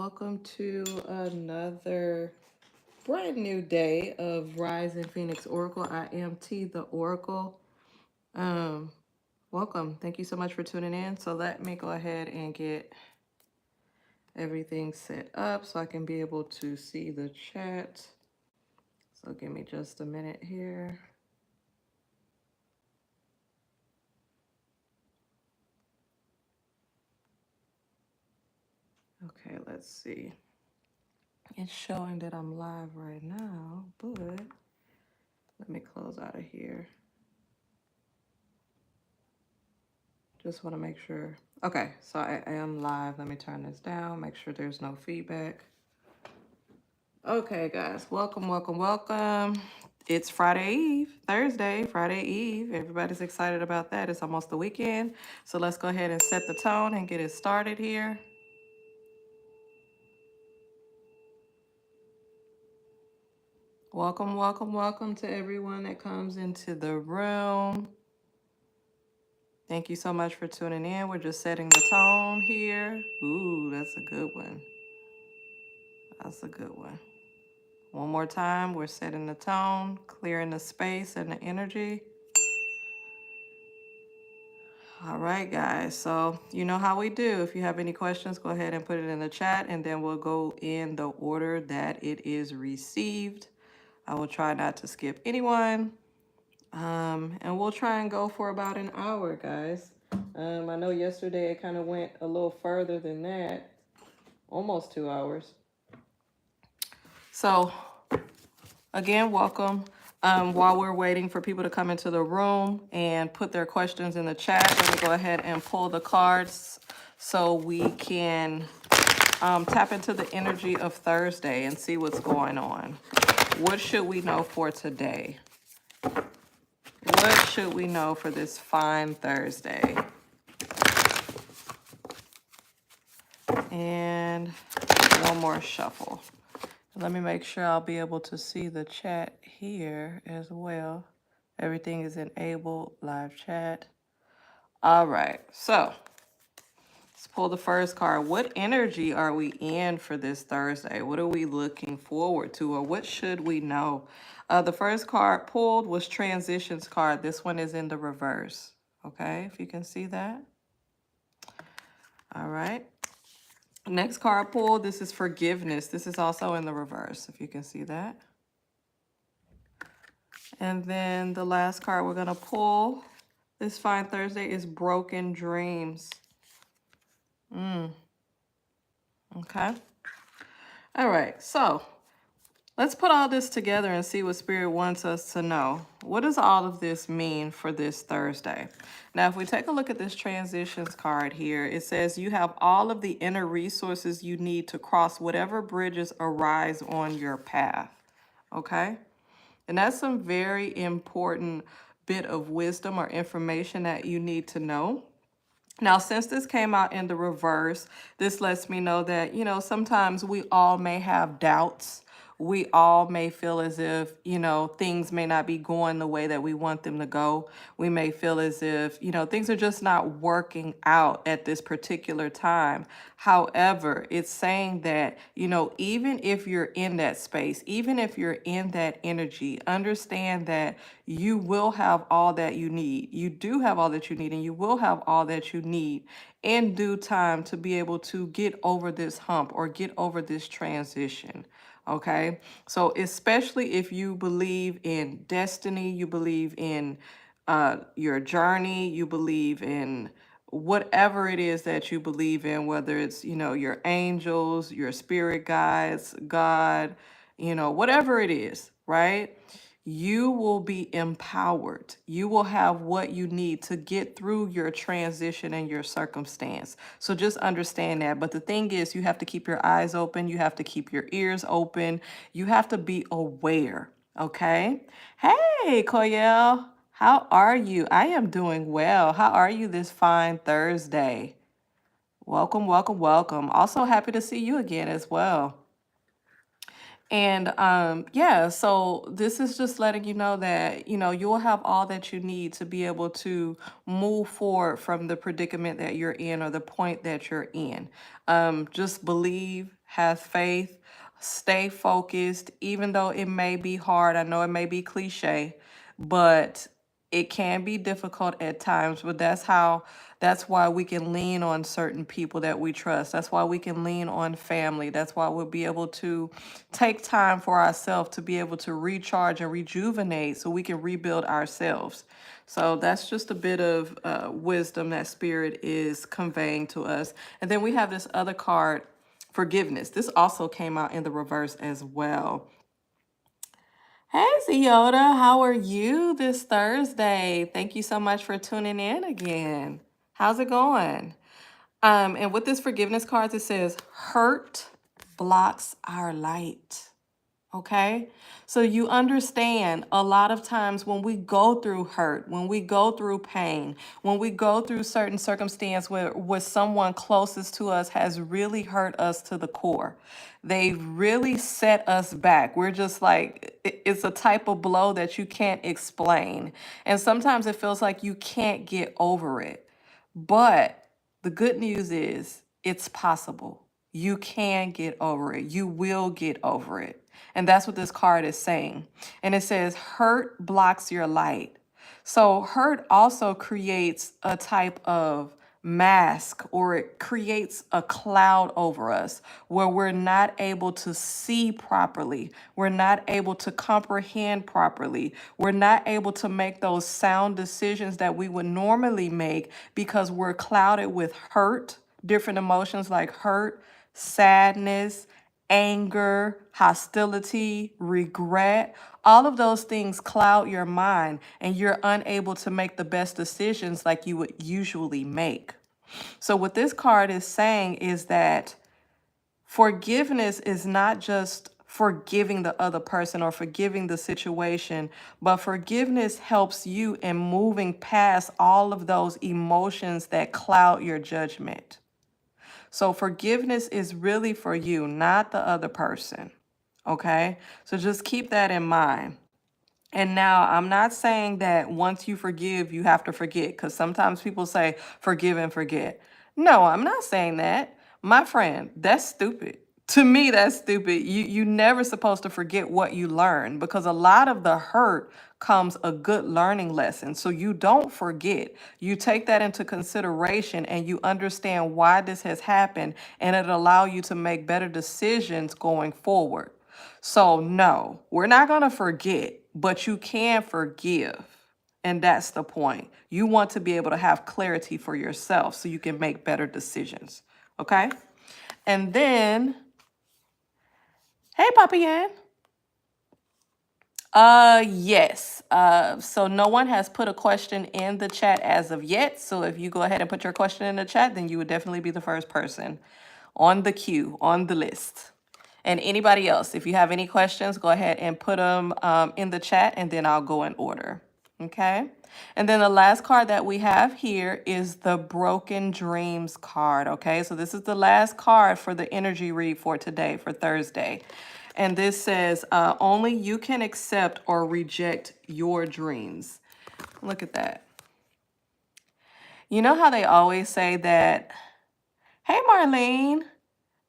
welcome to another brand new day of Rise and Phoenix Oracle. I am T, the Oracle. Um, Welcome. Thank you so much for tuning in. So let me go ahead and get everything set up so I can be able to see the chat. So give me just a minute here. Okay, let's see. It's showing that I'm live right now, but let me close out of here. Just want to make sure. Okay, so I am live. Let me turn this down, make sure there's no feedback. Okay, guys, welcome, welcome, welcome. It's Friday Eve, Thursday, Friday Eve. Everybody's excited about that. It's almost the weekend. So let's go ahead and set the tone and get it started here. Welcome, welcome, welcome to everyone that comes into the room. Thank you so much for tuning in. We're just setting the tone here. Ooh, that's a good one. That's a good one. One more time, we're setting the tone, clearing the space and the energy. All right, guys, so you know how we do. If you have any questions, go ahead and put it in the chat, and then we'll go in the order that it is received. I will try not to skip anyone, and we'll try and go for about an hour, guys. I know yesterday it kind of went a little further than that, almost 2 hours. So again, welcome. While we're waiting for people to come into the room and put their questions in the chat, let me go ahead and pull the cards so we can tap into the energy of Thursday and see what's going on. What should we know for today? What should we know for this fine Thursday? And one more shuffle. Let me make sure I'll be able to see the chat here as well. Everything is enabled, live chat. All right, so let's pull the first card. What energy are we in for this Thursday? What are we looking forward to, or what should we know? The first card pulled was Transitions card. This one is in the reverse, okay, if you can see that. All right. Next card pulled, this is Forgiveness. This is also in the reverse, if you can see that. And then the last card we're going to pull this fine Thursday is Broken Dreams. Okay. All right. So let's put all this together and see what Spirit wants us to know. What does all of this mean for this Thursday? Now, if we take a look at this Transitions card here, it says you have all of the inner resources you need to cross whatever bridges arise on your path. Okay. And that's some very important bit of wisdom or information that you need to know. Now, since this came out in the reverse, this lets me know that, you know, sometimes we all may have doubts. We all may feel as if, you know, things may not be going the way that we want them to go. We may feel as if, you know, things are just not working out at this particular time. However, it's saying that, you know, even if you're in that space, even if you're in that energy, understand that you will have all that you need. You do have all that you need, and you will have all that you need in due time to be able to get over this hump or get over this transition. Okay, so especially if you believe in destiny, you believe in your journey, you believe in whatever it is that you believe in, whether it's, you know, your angels, your spirit guides, God, you know, whatever it is, right? You will be empowered. You will have what you need to get through your transition and your circumstance. So just understand that. But the thing is, you have to keep your eyes open. You have to keep your ears open. You have to be aware. Okay. Hey, 𝐘𝐨𝐿. How are you? I am doing well. How are you this fine Thursday? Welcome, welcome, welcome. Also happy to see you again as well. And yeah, so this is just letting you know that, you know, you'll have all that you need to be able to move forward from the predicament that you're in or the point that you're in. Just believe, have faith, stay focused, even though it may be hard. I know it may be cliche, but it can be difficult at times, but that's why we can lean on certain people that we trust. That's why we can lean on family. That's why we'll be able to take time for ourselves to be able to recharge and rejuvenate so we can rebuild ourselves. So that's just a bit of wisdom that Spirit is conveying to us. And then we have this other card, forgiveness. This also came out in the reverse as well. Hey, Ziyoda, how are you this Thursday? Thank you so much for tuning in again. How's it going? And with this forgiveness card, it says, hurt blocks our light. Okay, so you understand a lot of times when we go through hurt, when we go through pain, when we go through certain circumstance where someone closest to us has really hurt us to the core, they really set us back. We're just like, it's a type of blow that you can't explain. And sometimes it feels like you can't get over it. But the good news is it's possible. You can get over it. You will get over it. And that's what this card is saying. And it says, hurt blocks your light. So hurt also creates a type of mask, or it creates a cloud over us where we're not able to see properly. We're not able to comprehend properly. We're not able to make those sound decisions that we would normally make because we're clouded with hurt, different emotions like hurt, sadness, anger, hostility, regret. All of those things cloud your mind and you're unable to make the best decisions like you would usually make. So what this card is saying is that forgiveness is not just forgiving the other person or forgiving the situation, but forgiveness helps you in moving past all of those emotions that cloud your judgment. So forgiveness is really for you, not the other person. Okay? So just keep that in mind. And now I'm not saying that once you forgive, you have to forget, because sometimes people say forgive and forget. No, I'm not saying that. My friend, that's stupid. To me, that's stupid. You never supposed to forget what you learned, because a lot of the hurt comes a good learning lesson. So you don't forget. You take that into consideration and you understand why this has happened, and it'll allow you to make better decisions going forward. So no, we're not going to forget, but you can forgive. And that's the point. You want to be able to have clarity for yourself so you can make better decisions. Okay? And then, hey, Papa Yan. Yes. So no one has put a question in the chat as of yet. So if you go ahead and put your question in the chat, then you would definitely be the first person on the queue, on the list. And anybody else, if you have any questions, go ahead and put them in the chat, and then I'll go in order. Okay? And then the last card that we have here is the Broken Dreams card. Okay? So this is the last card for the energy read for today, for Thursday. And this says, only you can accept or reject your dreams. Look at that. You know how they always say that, hey, Marlene.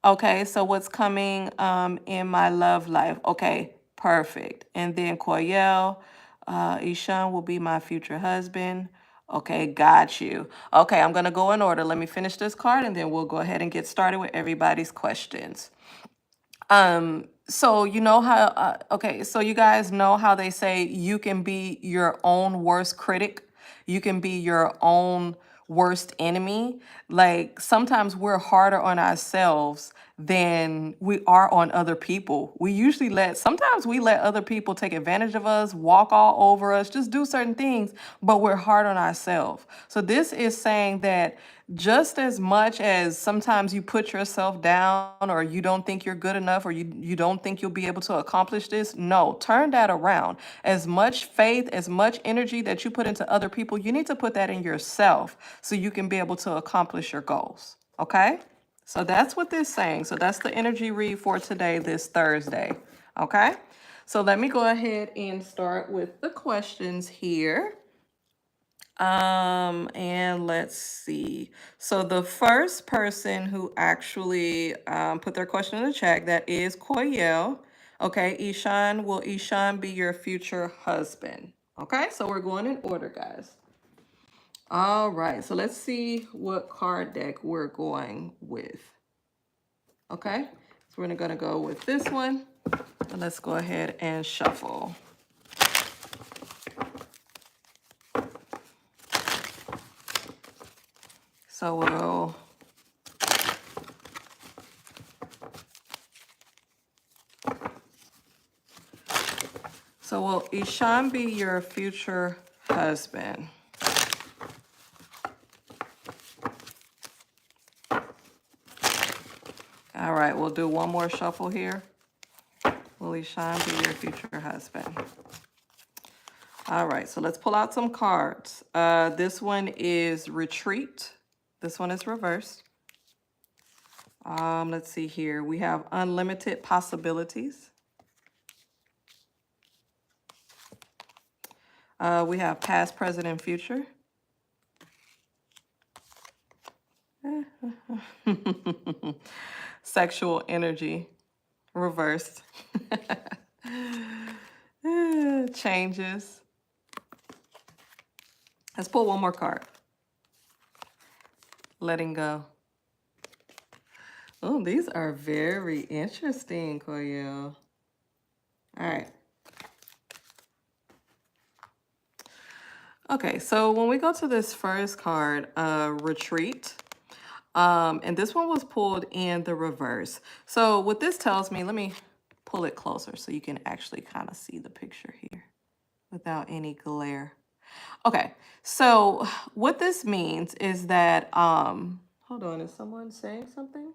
Okay, so what's coming in my love life? Okay, perfect. And then 𝐘𝐨𝐿 will be my future husband. Okay, got you. Okay, I'm going to go in order. Let me finish this card, and then we'll go ahead and get started with everybody's questions. So you know how, okay, so you guys know how they say you can be your own worst critic. You can be your own worst enemy. Like sometimes we're harder on ourselves than we are on other people. Sometimes we let other people take advantage of us, walk all over us, just do certain things, but we're hard on ourselves. So this is saying that just as much as sometimes you put yourself down, or you don't think you're good enough, or you don't think you'll be able to accomplish this, no, turn that around. As much faith, as much energy that you put into other people, you need to put that in yourself so you can be able to accomplish your goals. Okay? So that's what this is saying. So that's the energy read for today, this Thursday. Okay? So let me go ahead and start with the questions here. And let's see. So the first person who actually put their question in the chat, that is 𝐘𝐲. Okay, 𝐘𝐨𝐮, will 𝐘𝐨𝐮 be your future husband? Okay, so we're going in order, guys. All right, so let's see what card deck we're going with. Okay, so we're gonna go with this one. And let's go ahead and shuffle. So will 𝐘𝐨𝐮 be your future husband? All right, we'll do one more shuffle here. Will 𝐘𝐨𝐮 be your future husband? All right, so let's pull out some cards. This one is retreat. This one is reversed. Let's see here. We have unlimited possibilities. We have past, present, and future. Sexual energy, reversed. Changes. Let's pull one more card. Letting go. Oh, these are very interesting, 𝐘𝐲. All right. Okay, so when we go to this first card, retreat, and this one was pulled in the reverse. So what this tells me, let me pull it closer so you can actually kind of see the picture here without any glare. Okay, so what this means is that, hold on, is someone saying something?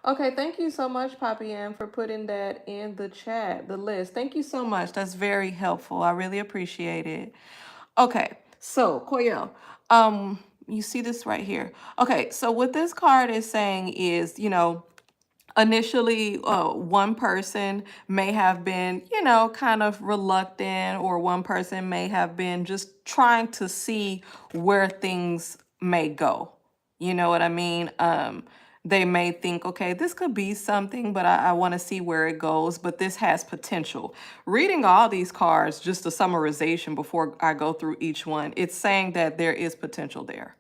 Okay, thank you so much, Poppy Ann, for putting that in the chat, the list. Thank you so much. That's very helpful. I really appreciate it. Okay, so 𝐘𝐲, you see this right here. Okay, so what this card is saying is, initially one person may have been, kind of reluctant, or one person may have been just trying to see where things may go. You know what I mean? They may think, okay, this could be something, but I want to see where it goes, but this has potential. Reading all these cards, just a summarization before I go through each one, it's saying that there is potential there,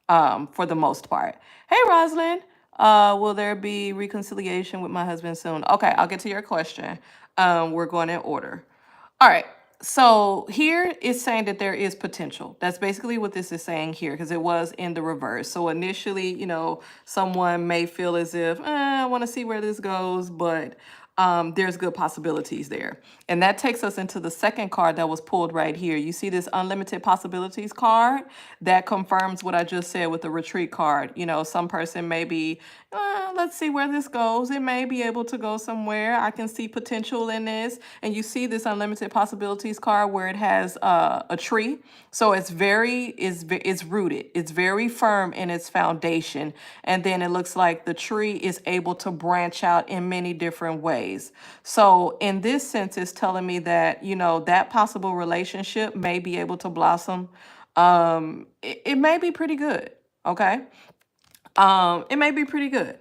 for the most part. Hey, Rosalind. Will there be reconciliation with my husband soon? Okay, I'll get to your question. We're going in order. All right. So here it's saying that there is potential. That's basically what this is saying here, because it was in the reverse. So initially, someone may feel as if, I want to see where this goes, but there's good possibilities there. And that takes us into the second card that was pulled right here. You see this unlimited possibilities card? That confirms what I just said with the retreat card. Some person may be, let's see where this goes. It may be able to go somewhere. I can see potential in this. And you see this unlimited possibilities card where it has a tree. So it's rooted. It's very firm in its foundation. And then it looks like the tree is able to branch out in many different ways. So in this sense, it's telling me that, that possible relationship may be able to blossom. It may be pretty good. Okay. It may be pretty good.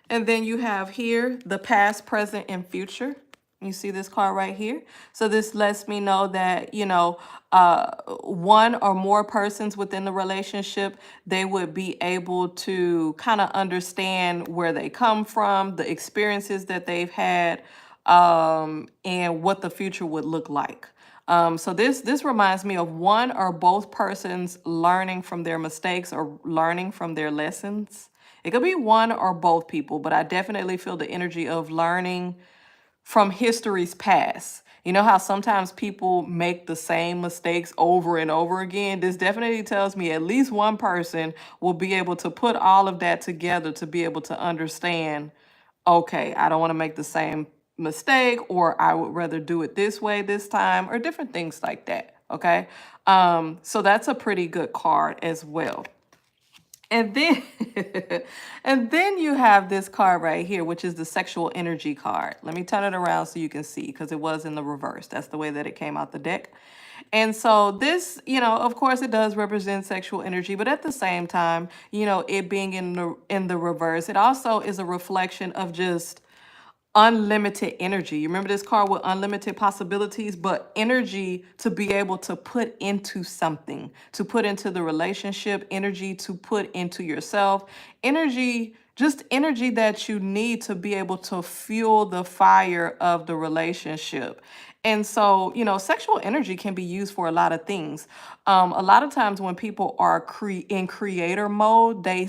And then you have here the past, present, and future. You see this card right here. So this lets me know that, one or more persons within the relationship, they would be able to kind of understand where they come from, the experiences that they've had, and what the future would look like. So this reminds me of one or both persons learning from their mistakes or learning from their lessons. It could be one or both people, but I definitely feel the energy of learning from history's past. You know how sometimes people make the same mistakes over and over again? This definitely tells me at least one person will be able to put all of that together to be able to understand, okay, I don't want to make the same mistake, or I would rather do it this way this time, or different things like that. Okay. So that's a pretty good card as well. And then and then you have this card right here, which is the sexual energy card. Let me turn it around so you can see because it was in the reverse. That's the way that it came out the deck. And so this, of course it does represent sexual energy, but at the same time, it being in the reverse, it also is a reflection of just unlimited energy. You remember this card with unlimited possibilities, but energy to be able to put into something, to put into the relationship, energy to put into yourself, energy, just energy that you need to be able to fuel the fire of the relationship. And so, sexual energy can be used for a lot of things. A lot of times when people are in creator mode, they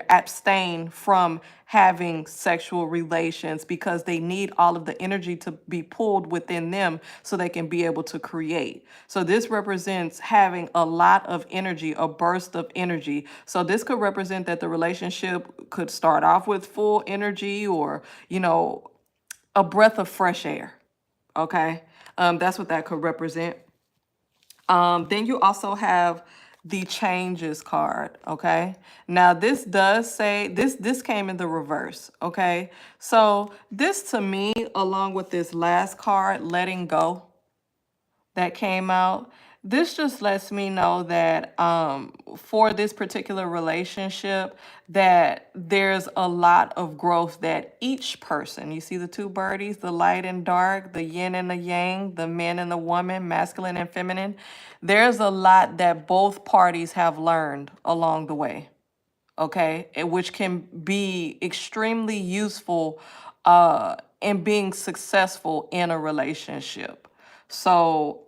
abstain from having sexual relations because they need all of the energy to be pulled within them so they can be able to create. So this represents having a lot of energy, a burst of energy. So this could represent that the relationship could start off with full energy or, a breath of fresh air. Okay. That's what that could represent. Then you also have the changes card. Okay. Now this does say this came in the reverse. Okay. So this to me, along with this last card, letting go, that came out, this just lets me know that for this particular relationship, that there's a lot of growth that each person, you see the two birdies, the light and dark, the yin and the yang, the man and the woman, masculine and feminine, there's a lot that both parties have learned along the way. Okay, which can be extremely useful in being successful in a relationship. So,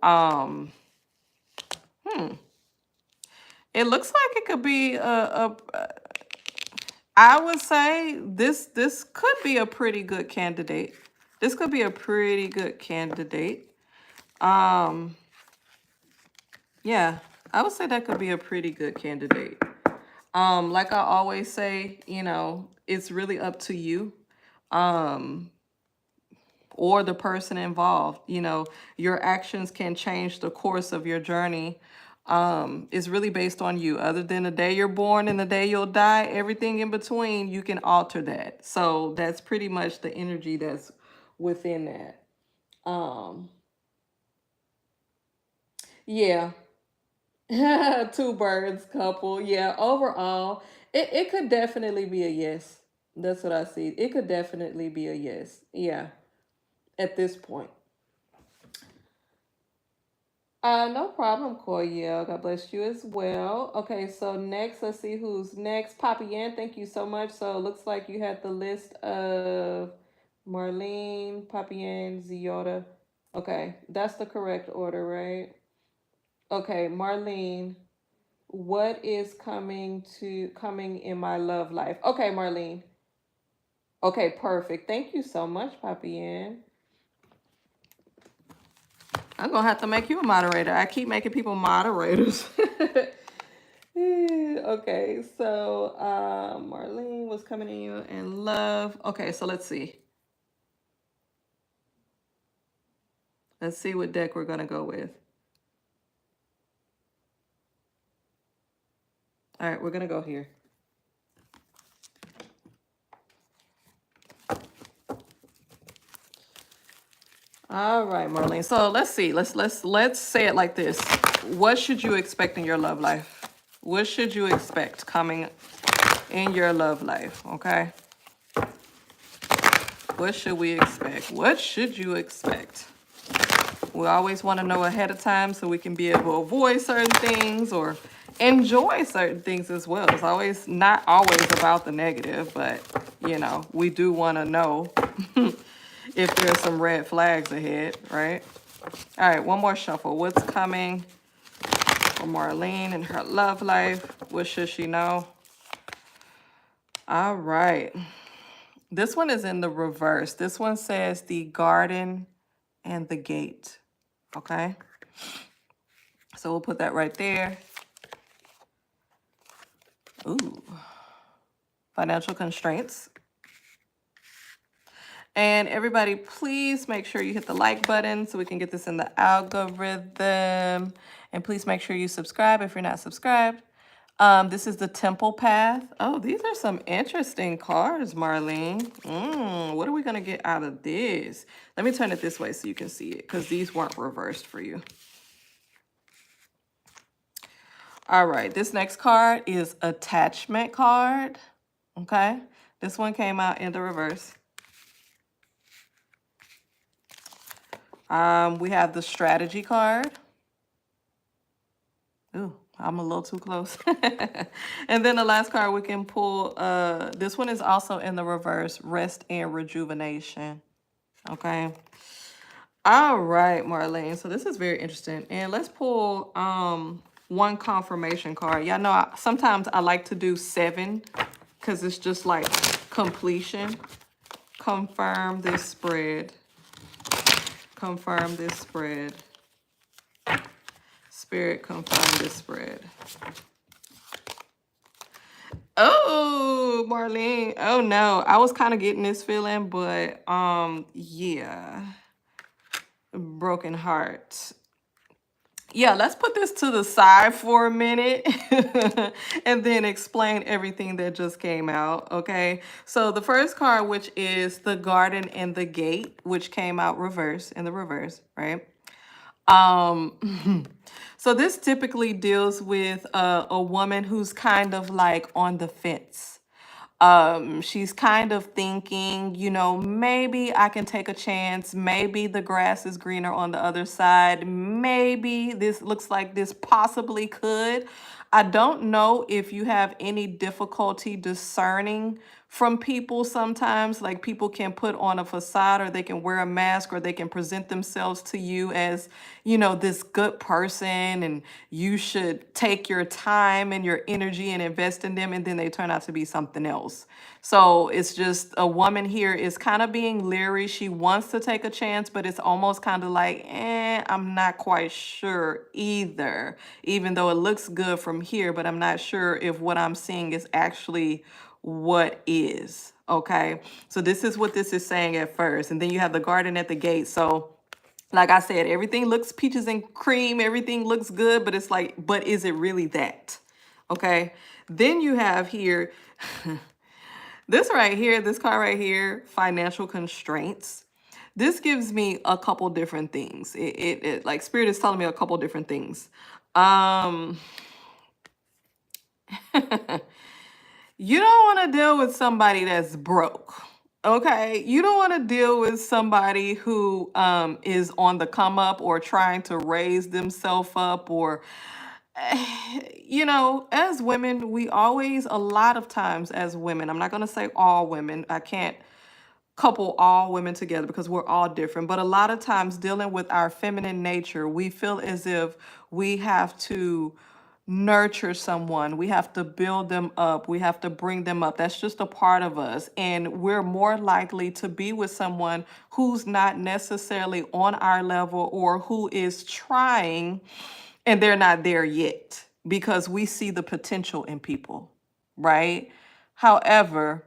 it looks like it could be I would say this could be a pretty good candidate. This could be a pretty good candidate. Yeah, I would say that could be a pretty good candidate. Like I always say, it's really up to you. Or the person involved. Your actions can change the course of your journey. It's really based on you. Other than the day you're born and the day you'll die, everything in between, you can alter that. So that's pretty much the energy that's within that. Yeah. Two birds couple. Yeah, overall, it could definitely be a yes. That's what I see. It could definitely be a yes. Yeah, at this point. No problem, Koyel. God bless you as well. Okay, so next, let's see who's next. Poppy Ann, thank you so much. So it looks like you had the list of Marlene, Poppy Ann, Ziyoda. Okay, that's the correct order, right? Okay, Marlene, what is coming in my love life? Okay, Marlene. Okay, perfect. Thank you so much, Poppy Ann. I'm gonna have to make you a moderator. I keep making people moderators. Okay, so Marlene was coming in you in love. Okay, so let's see. Let's see what deck we're gonna go with. All right, we're gonna go here. All right, Marlene. So let's see. Let's say it like this. What should you expect in your love life? What should you expect coming in your love life? Okay. What should we expect? What should you expect? We always want to know ahead of time so we can be able to avoid certain things or enjoy certain things as well. It's always not always about the negative, but we do want to know if there's some red flags ahead, right? All right, one more shuffle. What's coming for Marlene in her love life? What should she know? All right. This one is in the reverse. This one says the garden and the gate. Okay. So we'll put that right there. Ooh. Financial constraints. And everybody, please make sure you hit the like button so we can get this in the algorithm. And please make sure you subscribe if you're not subscribed. This is the Temple Path. Oh, these are some interesting cards, Marlene. What are we going to get out of this? Let me turn it this way so you can see it, because these weren't reversed for you. All right, this next card is Attachment card. Okay, this one came out in the reverse. We have the Strategy card. Ooh, I'm a little too close. And then the last card we can pull, this one is also in the reverse, Rest and Rejuvenation. Okay. All right, Marlene. So this is very interesting. And let's pull one confirmation card. Y'all know sometimes I like to do 7 because it's just like completion. Confirm this spread. Confirm this spread. Spirit, confirm this spread. Oh, Marlene. Oh no. I was kind of getting this feeling, but yeah. Broken heart. Yeah, let's put this to the side for a minute and then explain everything that just came out, okay? So the first card, which is the Garden and the Gate, which came out reverse, in the reverse, right? So this typically deals with a woman who's kind of like on the fence. She's kind of thinking, you know, maybe I can take a chance. Maybe the grass is greener on the other side. Maybe this looks like this possibly could. I don't know if you have any difficulty discerning from people sometimes. Like people can put on a facade, or they can wear a mask, or they can present themselves to you as, you know, this good person, and you should take your time and your energy and invest in them, and then they turn out to be something else. So it's just a woman here is kind of being leery. She wants to take a chance, but it's almost kind of like, I'm not quite sure either, even though it looks good from here, but I'm not sure if what I'm seeing is actually what is. Okay, so this is what this is saying at first. And then you have the Garden at the Gate. So like I said, everything looks peaches and cream, everything looks good, but it's like, but is it really that? Okay, then you have here this right here, this card right here, financial constraints. This gives me a couple different things. It like Spirit is telling me a couple different things. You don't want to deal with somebody that's broke. Okay, you don't want to deal with somebody who is on the come up, or trying to raise themselves up, or you know, as women, we always, a lot of times as women, I'm not going to say all women, I can't couple all women together because we're all different, but a lot of times dealing with our feminine nature, we feel as if we have to nurture someone, we have to build them up, we have to bring them up. That's just a part of us, and we're more likely to be with someone who's not necessarily on our level, or who is trying and they're not there yet, because we see the potential in people, right? However,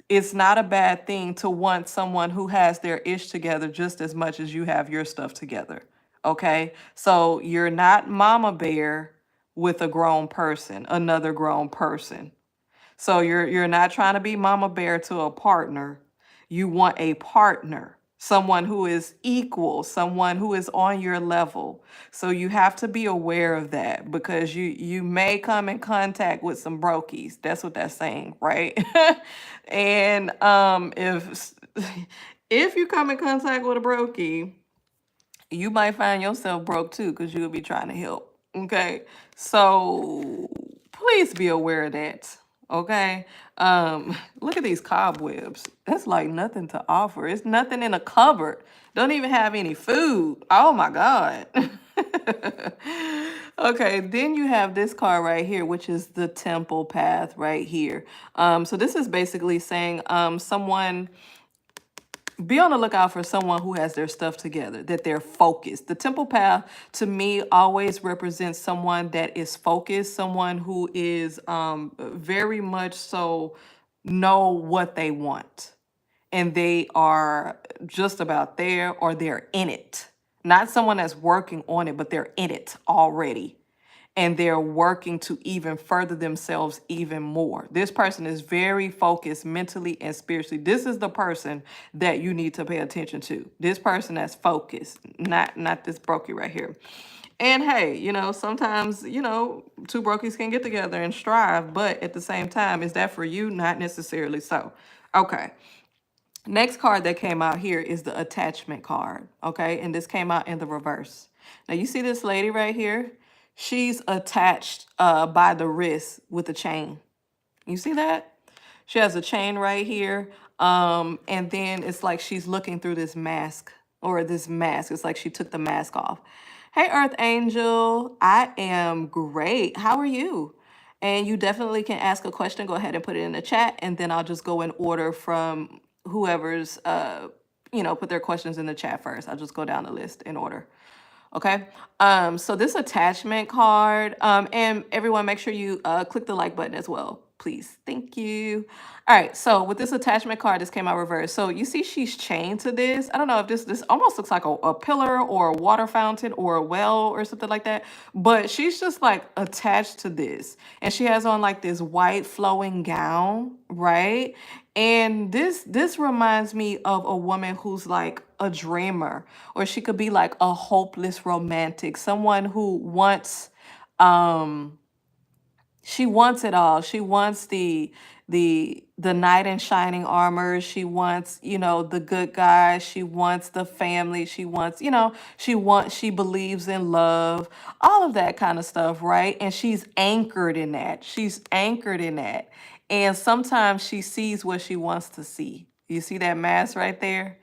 it's not a bad thing to want someone who has their ish together just as much as you have your stuff together. Okay. So you're not mama bear with a grown person, another grown person. So you're not trying to be mama bear to a partner. You want a partner, someone who is equal, someone who is on your level. So you have to be aware of that, because you may come in contact with some brokies. That's what that's saying, right? And if you come in contact with a brokey, you might find yourself broke too, because you'll be trying to help. Okay. So please be aware of that. Okay. Look at these cobwebs. That's like nothing to offer. It's nothing in a cupboard. Don't even have any food. Oh my God. Okay, then you have this card right here, which is the Temple Path right here. So this is basically saying someone, be on the lookout for someone who has their stuff together, that they're focused. The Temple Path to me always represents someone that is focused, someone who is very much so know what they want, and they are just about there, or they're in it. Not someone that's working on it, but they're in it already. and they're working to even further themselves even more. This person is very focused mentally and spiritually. This is the person that you need to pay attention to. This person that's focused, not this brokey right here. And hey, you know, sometimes, you know, two brokies can get together and strive, but at the same time, is that for you? Not necessarily so. Okay. Next card that came out here is the attachment card, okay? And this came out in the reverse. Now, you see this lady right here? She's attached by the wrist with a chain. You see that? She has a chain right here. And then it's like she's looking through this mask or this mask. It's like she took the mask off. Hey, Earth Angel. I am great. How are you? And you definitely can ask a question. Go ahead and put it in the chat. And then I'll just go in order from whoever's, you know, put their questions in the chat first. I'll just go down the list in order. Okay. So this attachment card, and everyone make sure you click the like button as well, please. Thank you. All right. So with this attachment card, this came out reversed. So you see she's chained to this. I don't know if this almost looks like a pillar or a water fountain or a well or something like that, but she's just like attached to this. And she has on like this white flowing gown, right? And this reminds me of a woman who's like a dreamer, or she could be like a hopeless romantic, someone who wants she wants it all. She wants the knight in shining armor. She wants, you know, the good guy. She wants the family. She wants, you know, she believes in love, all of that kind of stuff, right? And she's anchored in that. She's anchored in that. And sometimes she sees what she wants to see. You see that mask right there?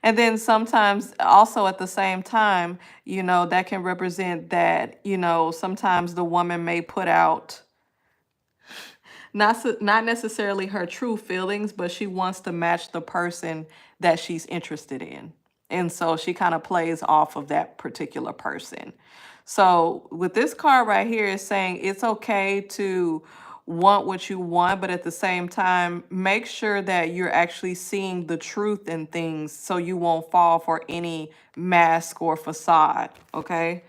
And then sometimes also at the same time, you know, that can represent that, you know, sometimes the woman may put out not necessarily her true feelings, but she wants to match the person that she's interested in. And so she kind of plays off of that particular person. So with this card right here is saying it's okay to want what you want, but at the same time, make sure that you're actually seeing the truth in things so you won't fall for any mask or facade. Okay.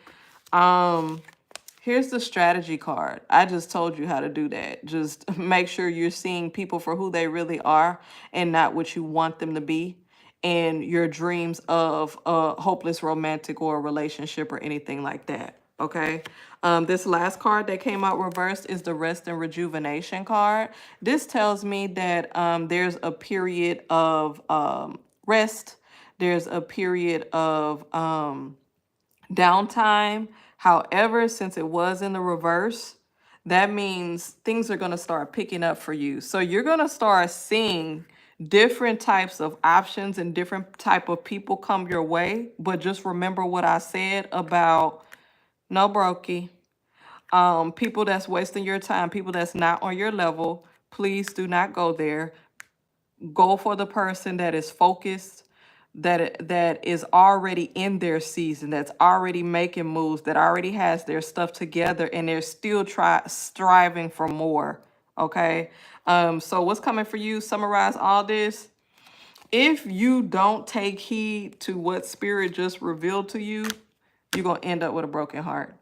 Here's the strategy card. I just told you how to do that. Just make sure you're seeing people for who they really are and not what you want them to be, and your dreams of a hopeless romantic or a relationship or anything like that. Okay. This last card that came out reversed is the rest and rejuvenation card. This tells me that there's a period of rest. There's a period of downtime. However, since it was in the reverse, that means things are going to start picking up for you. So you're going to start seeing different types of options and different type of people come your way. But just remember what I said about no brokey. People that's wasting your time, people that's not on your level, please do not go there. Go for the person that is focused, that is already in their season, that's already making moves, that already has their stuff together, and they're still striving for more. Okay. So what's coming for you? Summarize all this. If you don't take heed to what spirit just revealed to you, you're gonna end up with a broken heart.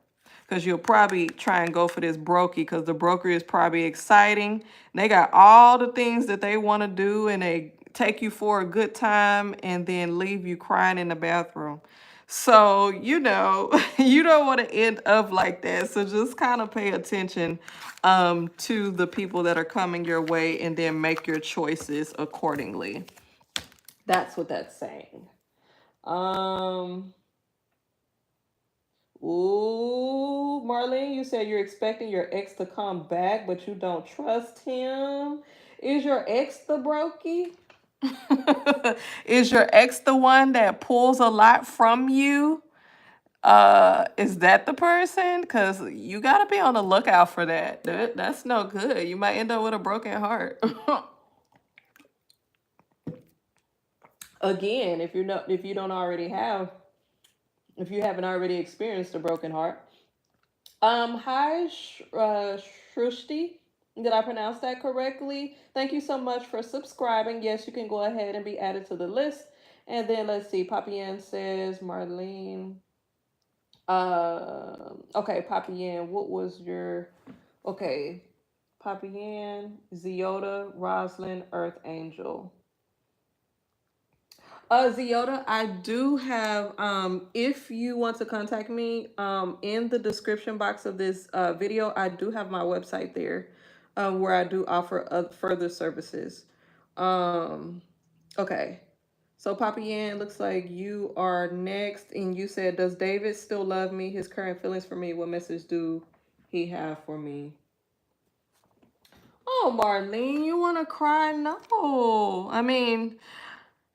Because you'll probably try and go for this brokey because the broker is probably exciting. They got all the things that they want to do, and they take you for a good time and then leave you crying in the bathroom. So, you know, you don't want to end up like that. So just kind of pay attention to the people that are coming your way and then make your choices accordingly. That's what that's saying. Ooh, Marlene, you said you're expecting your ex to come back, but you don't trust him. Is your ex the brokey? Is your ex the one that pulls a lot from you? Is that the person? Because you got to be on the lookout for that. That's no good. You might end up with a broken heart. Again, if you don't already have, if you haven't already experienced a broken heart. Hi, Shrushti. Did I pronounce that correctly? Thank you so much for subscribing. Yes, you can go ahead and be added to the list. And then let's see. Papian says, Marlene, Okay, Papa Yan, what was your, okay, Papa Yan, Zeota, Roslyn, Earth Angel. Zeota, I do have, if you want to contact me, in the description box of this video, I do have my website there, where I do offer further services. Um, okay. So Papa Yan, looks like you are next, and you said, "Does David still love me? His current feelings for me. What message do he have for me?" Oh, Marlene, you want to cry? No, I mean,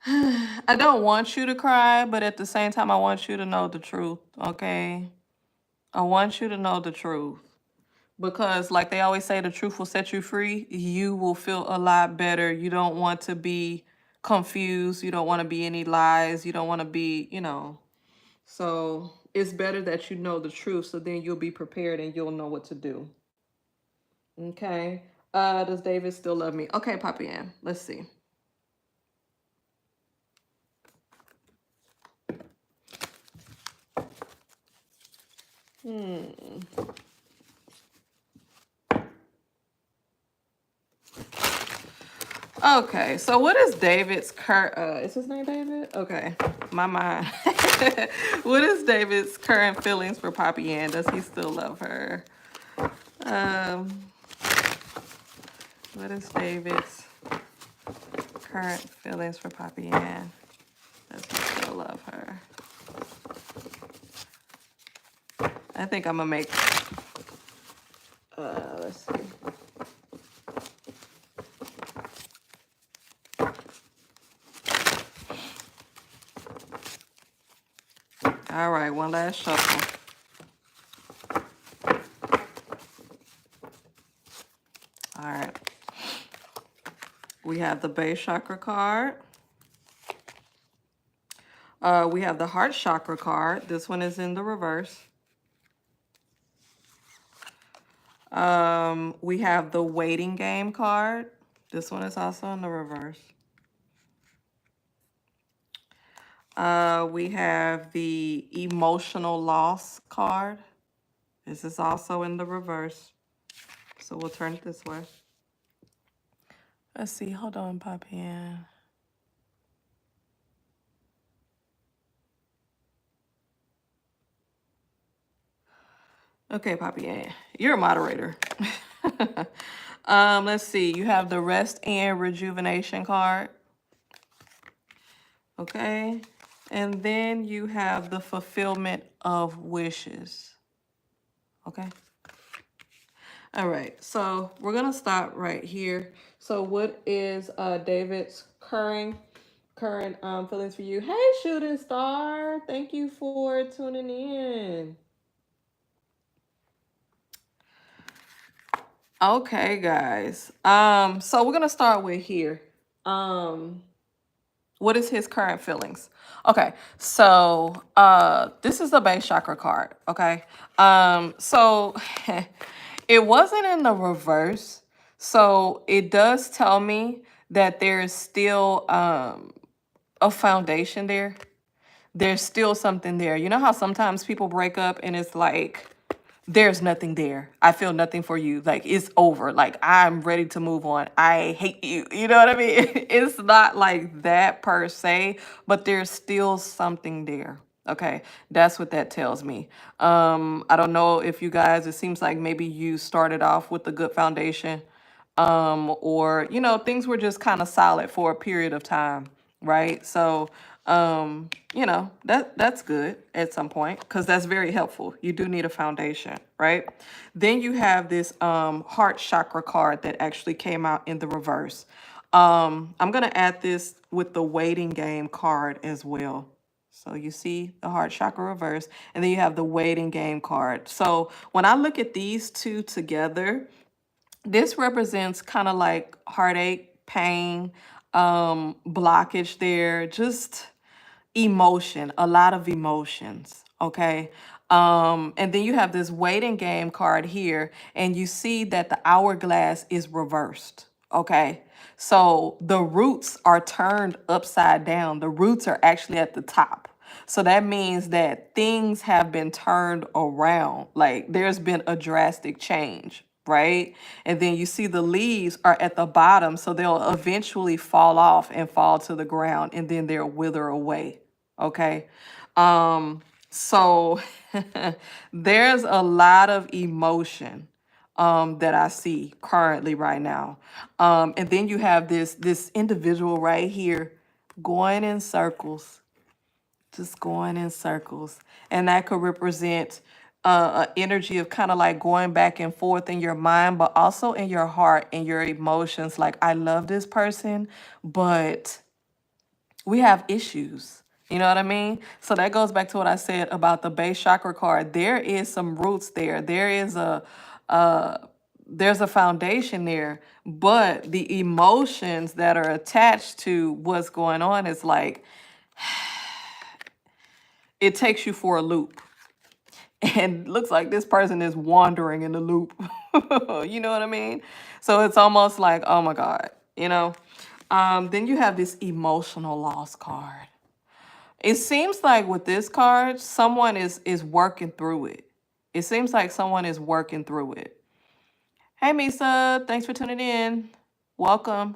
I don't want you to cry, but at the same time, I want you to know the truth. Okay, I want you to know the truth. Because like they always say, the truth will set you free. You will feel a lot better. You don't want to be confused. You don't want to be any lies. You don't want to be, so it's better that you know the truth, so then you'll be prepared and you'll know what to do. Okay. Does David still love me? Okay, Papa Ann, let's see. Okay, so what is David's current, is his name David? Okay, my mind. What is David's current feelings for Poppy Ann? Does he still love her? Um, what is David's current feelings for Poppy Ann? Does he still love her? I think I'm gonna make, let's see. All right, one last shuffle. All right. We have the base chakra card. We have the heart chakra card. This one is in the reverse. We have the waiting game card. This one is also in the reverse. We have the emotional loss card. This is also in the reverse. So we'll turn it this way. Let's see. Hold on, Poppy Ann. Okay, Poppy Ann, you're a moderator. Let's see. You have the rest and rejuvenation card. Okay. And then you have the fulfillment of wishes. Okay. All right. So we're going to stop right here. So what is David's current feelings for you? Hey, shooting star. Thank you for tuning in. Okay, guys. So we're going to start with here. What is his current feelings? Okay, so this is the base chakra card. Okay, so it wasn't in the reverse, so it does tell me that there is still a foundation there. There's still something there. You know how sometimes people break up and it's like there's nothing there. I feel nothing for you. Like, it's over. Like, I'm ready to move on. I hate you. You know what I mean? It's not like that per se, but there's still something there. Okay, that's what that tells me. I don't know if you guys, it seems like maybe you started off with a good foundation, or, things were just kind of solid for a period of time, right? So, that's good at some point, because that's very helpful. You do need a foundation, right? Then you have this heart chakra card that actually came out in the reverse. I'm gonna add this with the waiting game card as well. So you see the heart chakra reverse, and then you have the waiting game card. So when I look at these two together, this represents kind of like heartache, pain, blockage there, just emotion, a lot of emotions. Okay. And then you have this waiting game card here, and you see that the hourglass is reversed. Okay. So the roots are turned upside down. The roots are actually at the top. So that means that things have been turned around. Like there's been a drastic change, right? And then you see the leaves are at the bottom, so they'll eventually fall off and fall to the ground, and then they'll wither away. Okay. So there's a lot of emotion that I see currently right now. And then you have this individual right here going in circles, just going in circles. And that could represent an energy of kind of like going back and forth in your mind, but also in your heart and your emotions. Like, I love this person, but we have issues. You know what I mean? So that goes back to what I said about the base chakra card. There is some roots there. Uh, there's a foundation there, but the emotions that are attached to what's going on is like, it takes you for a loop. And looks like this person is wandering in the loop. You know what I mean? So it's almost like, oh my God, you know? Then you have this emotional loss card. It seems like with this card, someone is working through it. It seems like someone is working through it. Hey, Misa, thanks for tuning in. Welcome.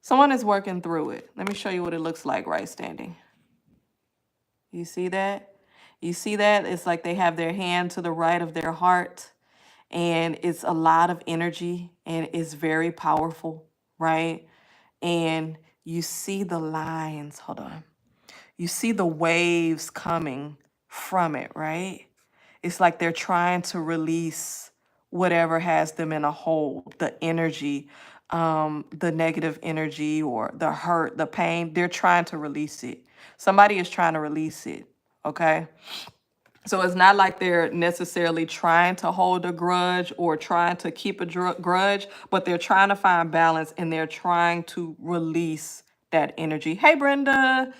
Someone is working through it. Let me show you what it looks like right standing. You see that? You see that? It's like they have their hand to the right of their heart, and it's a lot of energy, and it's very powerful, right? And you see the lines. Hold on. You see the waves coming from it, right? It's like they're trying to release whatever has them in a hold, the energy, the negative energy or the hurt, the pain. They're trying to release it. Somebody is trying to release it, okay? So it's not like they're necessarily trying to hold a grudge or trying to keep a grudge, but they're trying to find balance and they're trying to release that energy. Hey, Brenda,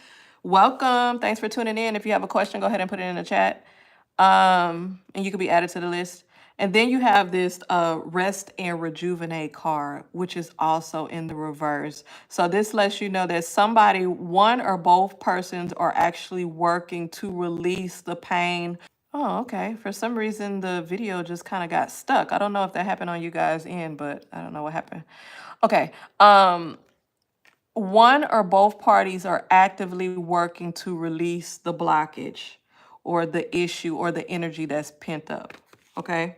welcome. Thanks for tuning in. If you have a question, go ahead and put it in the chat. And you can be added to the list. And then you have this rest and rejuvenate card, which is also in the reverse. So this lets you know that somebody, one or both persons, are actually working to release the pain. Oh, okay. For some reason, the video just kind of got stuck. I don't know if that happened on you guys' end, but I don't know what happened. Okay. One or both parties are actively working to release the blockage or the issue or the energy that's pent up. Okay.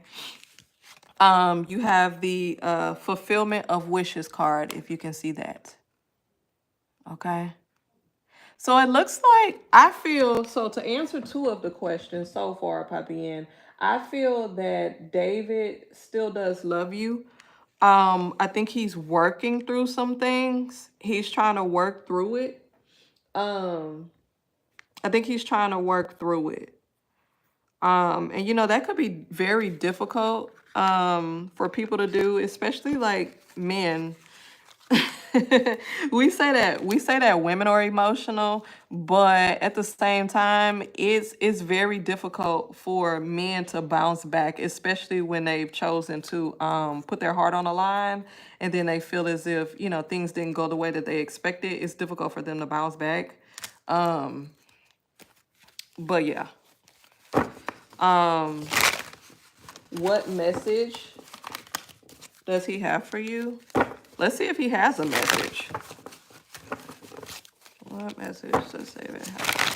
You have the fulfillment of wishes card, if you can see that. Okay. So it looks like, I feel, so to answer two of the questions so far, Papian, I feel that David still does love you. I think he's working through some things. He's trying to work through it. I think he's trying to work through it. And you know, that could be very difficult for people to do, especially like men. we say that women are emotional, but at the same time, it's very difficult for men to bounce back, especially when they've chosen to put their heart on the line, and then they feel as if, you know, things didn't go the way that they expected. It's difficult for them to bounce back. But yeah. What message does he have for you? Let's see if he has a message. What message does David have?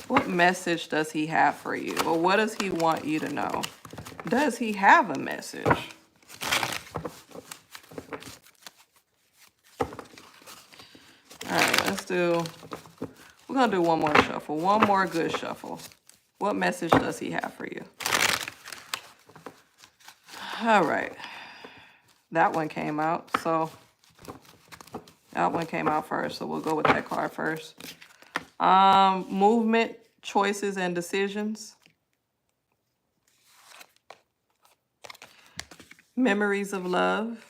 What message does he have for you? Or what does he want you to know? Does he have a message? All right, we're going to do one more shuffle. One more good shuffle. What message does he have for you? All right. That one came out. So that one came out first. So we'll go with that card first. Movement, choices, and decisions. Memories of love.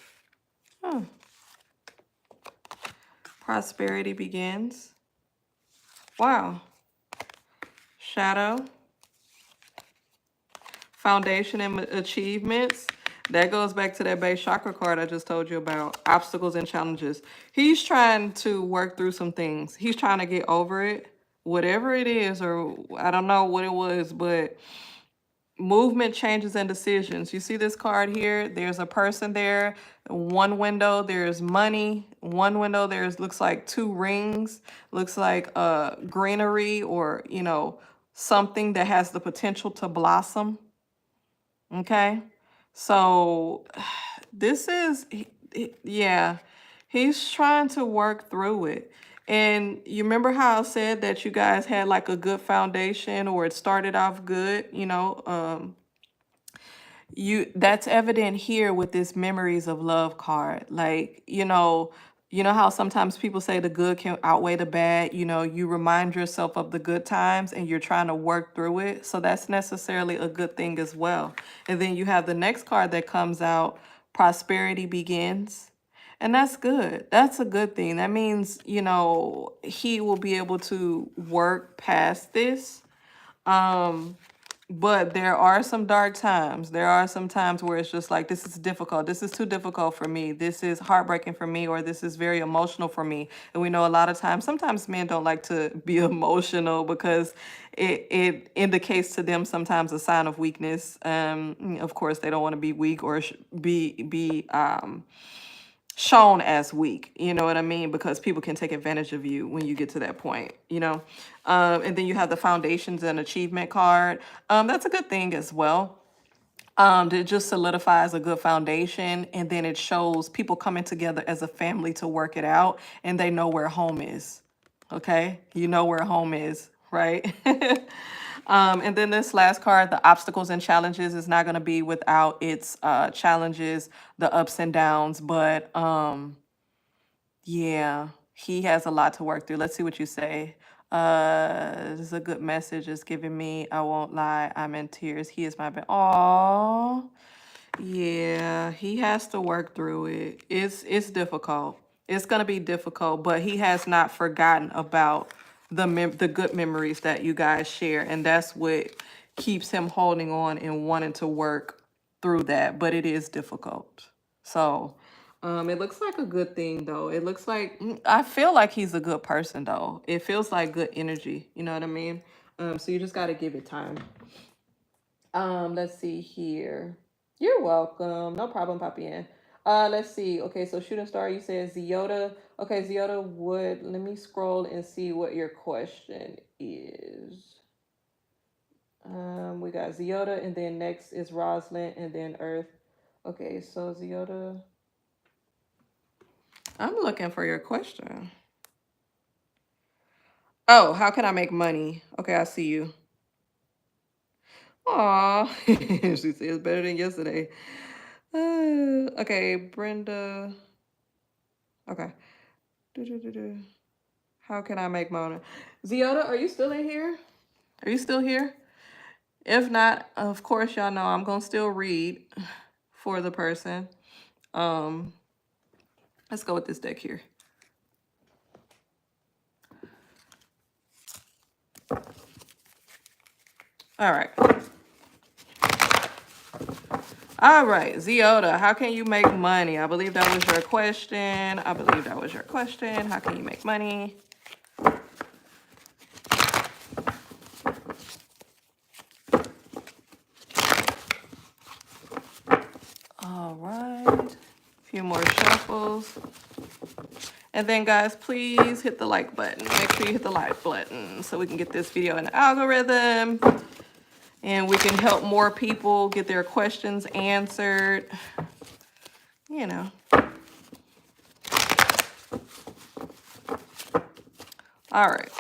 Prosperity begins. Wow. Shadow. Foundation and achievements. That goes back to that base chakra card I just told you about. Obstacles and challenges. He's trying to work through some things. He's trying to get over it. Whatever it is, or I don't know what it was, but movement, changes, and decisions. You see this card here? There's a person there. One window, there's money. One window, there's looks like 2 rings. Looks like greenery, or, you know, something that has the potential to blossom. Okay? So this is, yeah, he's trying to work through it. And you remember how I said that you guys had like a good foundation, or it started off good, you know, that's evident here with this memories of love card. Like, you know how sometimes people say the good can outweigh the bad. You know, you remind yourself of the good times and you're trying to work through it. So that's necessarily a good thing as well. And then you have the next card that comes out, prosperity begins. And that's good. That's a good thing. That means, you know, he will be able to work past this. But there are some dark times. There are some times where it's just like, this is difficult. This is too difficult for me. This is heartbreaking for me, or this is very emotional for me. And we know a lot of times, sometimes men don't like to be emotional because it indicates to them sometimes a sign of weakness. Of course, they don't want to be weak or be shown as weak, you know what I mean? Because people can take advantage of you when you get to that point, you know? And then you have the foundations and achievement card. That's a good thing as well. It just solidifies a good foundation, and then it shows people coming together as a family to work it out, and they know where home is. Okay? You know where home is, right? And then this last card, the obstacles and challenges, is not going to be without its challenges, the ups and downs. But yeah, he has a lot to work through. Let's see what you say. This is a good message. It's giving me, I won't lie, I'm in tears. He is my best. Aww. Yeah, he has to work through it. It's difficult. It's gonna be difficult, but he has not forgotten about the good memories that you guys share, and that's what keeps him holding on and wanting to work through that. But it is difficult. So, it looks like a good thing though. It looks like I feel like he's a good person though. It feels like good energy. You know what I mean? So you just gotta give it time. Let's see here. You're welcome. No problem, Papian. Let's see. Okay, so shooting star, you said Ziyoda. Okay, Ziyoda, let me scroll and see what your question is. We got Ziyoda, and then next is Rosalind, and then Earth. Okay, so Ziyoda, I'm looking for your question. Oh, how can I make money? Okay, I see you. Aw, she says better than yesterday. Okay, Brenda. Okay. Do. How can I make money? Ziyoda, are you still in here? Are you still here? If not, of course, y'all know I'm gonna still read for the person. Let's go with this deck here. All right. All right, Ziyoda, how can you make money? I believe that was your question. I believe that was your question. How can you make money? All right. A few more shuffles. And then, guys, please hit the like button. Make sure you hit the like button so we can get this video in the algorithm. And we can help more people get their questions answered. You know. All right.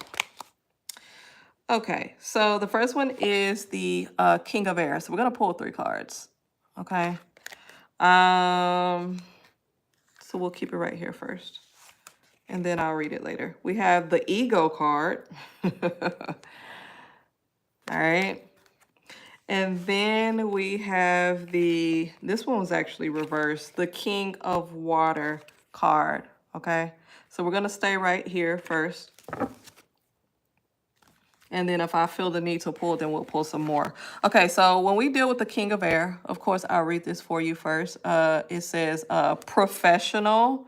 Okay, so the first one is the King of Air. So we're going to pull 3 cards. Okay. So we'll keep it right here first. And then I'll read it later. We have the Ego card. All right. And then we have this one was actually reversed, the King of Water card, okay? So we're going to stay right here first. And then if I feel the need to pull, then we'll pull some more. Okay, so when we deal with the King of Air, of course, I'll read this for you first. It says professional,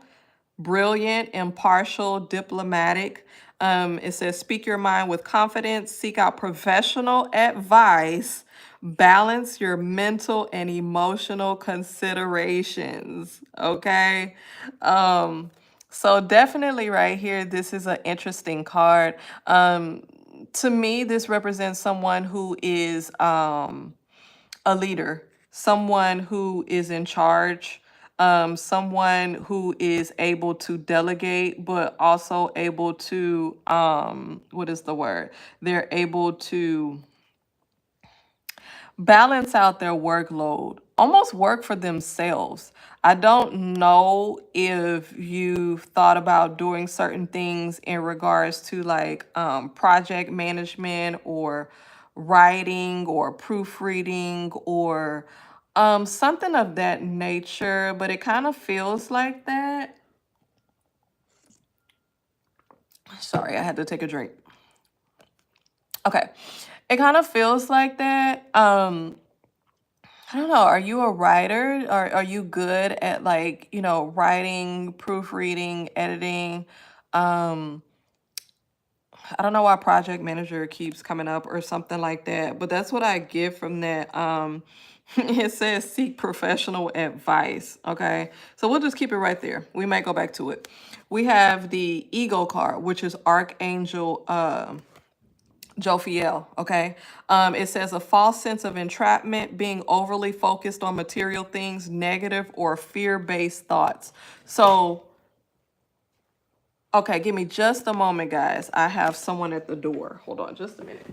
brilliant, impartial, diplomatic. It says speak your mind with confidence, seek out professional advice, balance your mental and emotional considerations. Okay. So definitely right here, this is an interesting card. To me, this represents someone who is a leader, someone who is in charge, someone who is able to delegate, but also able to, what is the word? They're able to balance out their workload, almost work for themselves. I don't know if you've thought about doing certain things in regards to like project management or writing or proofreading or something of that nature, but it kind of feels like that. Sorry, I had to take a drink. Okay. It kind of feels like that. I don't know. Are you a writer? Are you good at like, writing, proofreading, editing? Um, I don't know why project manager keeps coming up or something like that, but that's what I get from that. It says seek professional advice. Okay. So we'll just keep it right there. We might go back to it. We have the ego card, which is Archangel Jophiel, okay? It says a false sense of entrapment, being overly focused on material things, negative or fear-based thoughts. So, okay, give me just a moment, guys. I have someone at the door. Hold on just a minute.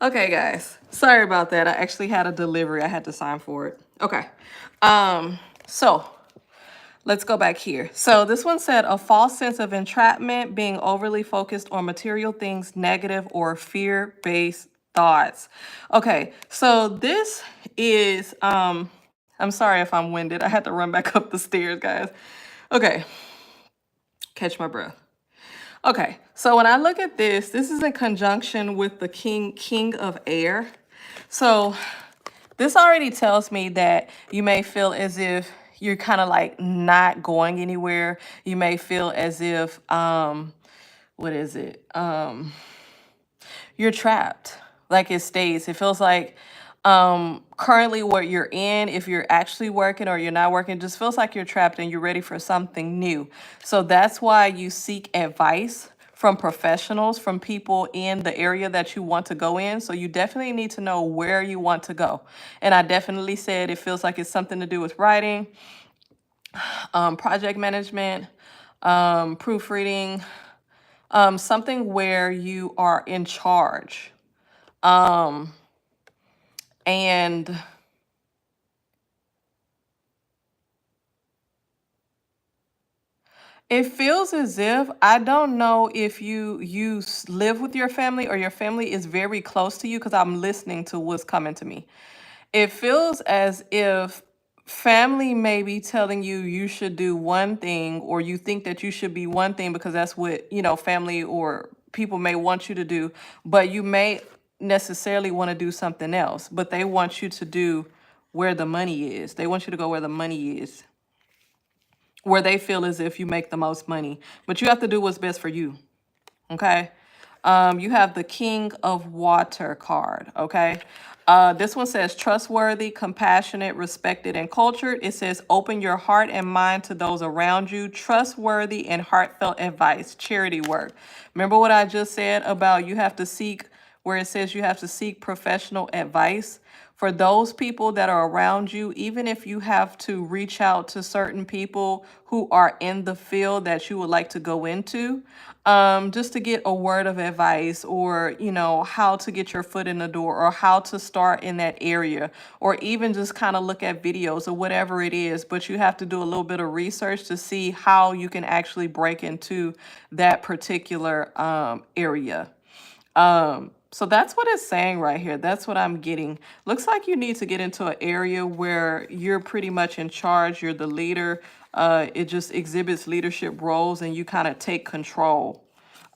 Okay, guys. Sorry about that. I actually had a delivery. I had to sign for it. Okay. So let's go back here. So this one said a false sense of entrapment, being overly focused on material things, negative or fear-based thoughts. Okay, so this is I'm sorry if I'm winded. I had to run back up the stairs, guys. Okay. Catch my breath. Okay, so when I look at this is in conjunction with the King of Air. So this already tells me that you may feel as if you're kind of like not going anywhere. You may feel as if, what is it? You're trapped. Like it stays. It feels like currently what you're in, if you're actually working or you're not working, just feels like you're trapped and you're ready for something new. So that's why you seek advice from professionals, from people in the area that you want to go in. So you definitely need to know where you want to go. And I definitely said it feels like it's something to do with writing, project management, proofreading, something where you are in charge. And it feels as if, I don't know if you live with your family or your family is very close to you, because I'm listening to what's coming to me. It feels as if family may be telling you you should do one thing, or you think that you should be one thing because that's what, family or people may want you to do, but you may necessarily want to do something else, but they want you to do where the money is. They want you to go where the money is, where they feel as if you make the most money, but you have to do what's best for you. Okay. You have the King of Water card. Okay. This one says trustworthy, compassionate, respected, and cultured. It says open your heart and mind to those around you. Trustworthy and heartfelt advice, charity work. Remember what I just said about you have to seek, where it says you have to seek professional advice for those people that are around you, even if you have to reach out to certain people who are in the field that you would like to go into, just to get a word of advice, or, you know, how to get your foot in the door, or how to start in that area, or even just kind of look at videos or whatever it is. But you have to do a little bit of research to see how you can actually break into that particular area. So that's what it's saying right here. That's what I'm getting. Looks like you need to get into an area where you're pretty much in charge. You're the leader. It just exhibits leadership roles and you kind of take control.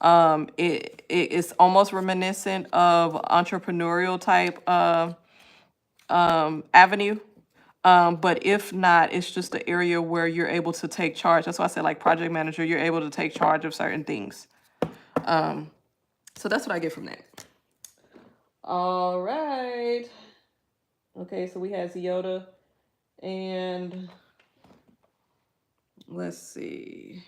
It's almost reminiscent of entrepreneurial type avenue. But if not, it's just the area where you're able to take charge. That's why I said, like, project manager, you're able to take charge of certain things. So that's what I get from that. All right. Okay, so we had Ziota, and let's see.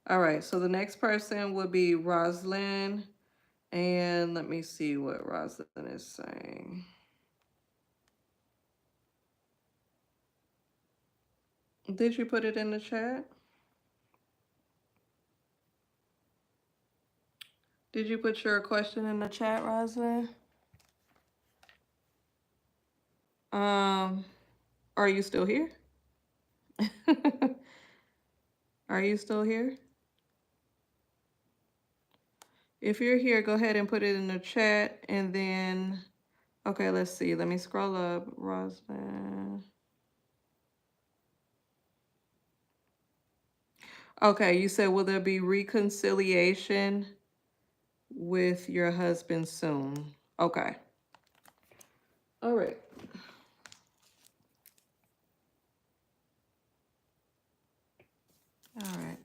All right, so the next person would be Roslyn, and let me see what Roslyn is saying. Did you put it in the chat? Did you put your question in the chat, Roslyn? Are you still here? Are you still here? If you're here, go ahead and put it in the chat, and then, okay, let's see. Let me scroll up, Roslyn. Okay, you said, will there be reconciliation with your husband soon? Okay. All right. All right.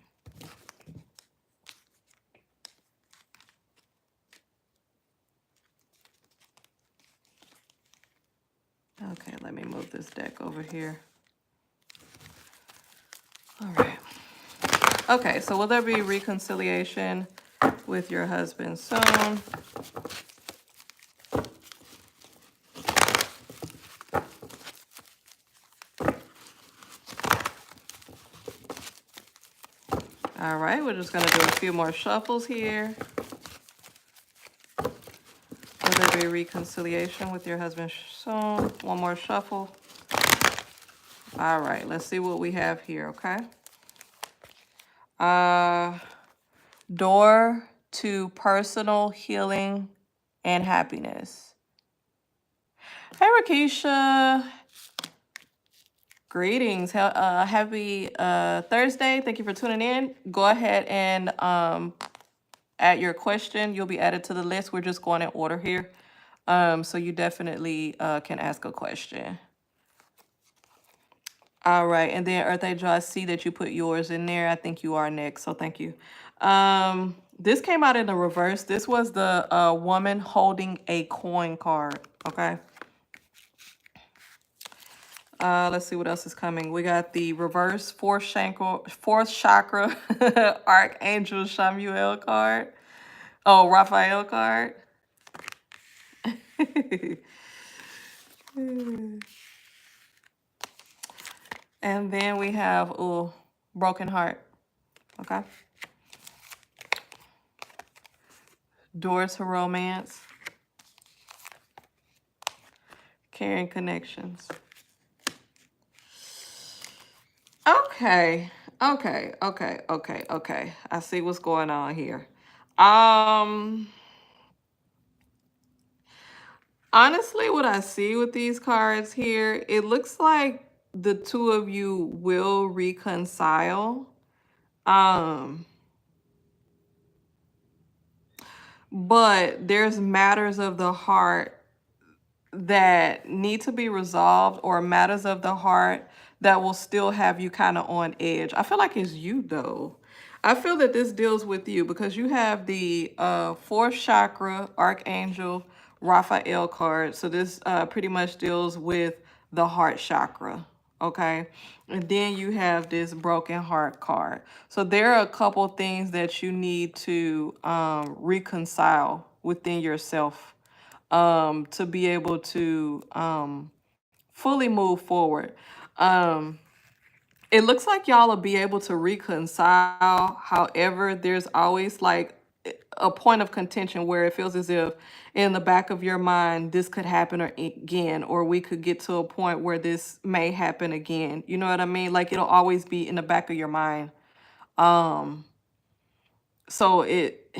Okay, let me move this deck over here. All right. Okay, so will there be reconciliation with your husband soon? All right, we're just going to do a few more shuffles here. Will there be reconciliation with your husband soon? One more shuffle. All right, let's see what we have here, okay? Door to personal healing and happiness. Hey, Rakisha. Greetings. Happy Thursday. Thank you for tuning in. Go ahead and add your question. You'll be added to the list. We're just going in order here. So you definitely can ask a question. All right. And then Earth Angel, I see that you put yours in there. I think you are next. So thank you. This came out in the reverse. This was the woman holding a coin card. Okay. Let's see what else is coming. We got the reverse fourth chakra Archangel Chamuel card. Oh, Raphael card. And then we have broken heart. Okay. Doors to romance. Caring connections. Okay. Okay. I see what's going on here. Honestly, what I see with these cards here, it looks like the two of you will reconcile. But there's matters of the heart that need to be resolved, or matters of the heart that will still have you kind of on edge. I feel like it's you, though. I feel that this deals with you because you have the fourth chakra Archangel Raphael card. So this pretty much deals with the heart chakra. Okay. And then you have this broken heart card. So there are a couple things that you need to reconcile within yourself to be able to fully move forward. Um, it looks like y'all will be able to reconcile. However, there's always like a point of contention where it feels as if in the back of your mind, this could happen again, or we could get to a point where this may happen again. You know what I mean? Like it'll always be in the back of your mind. Um, so it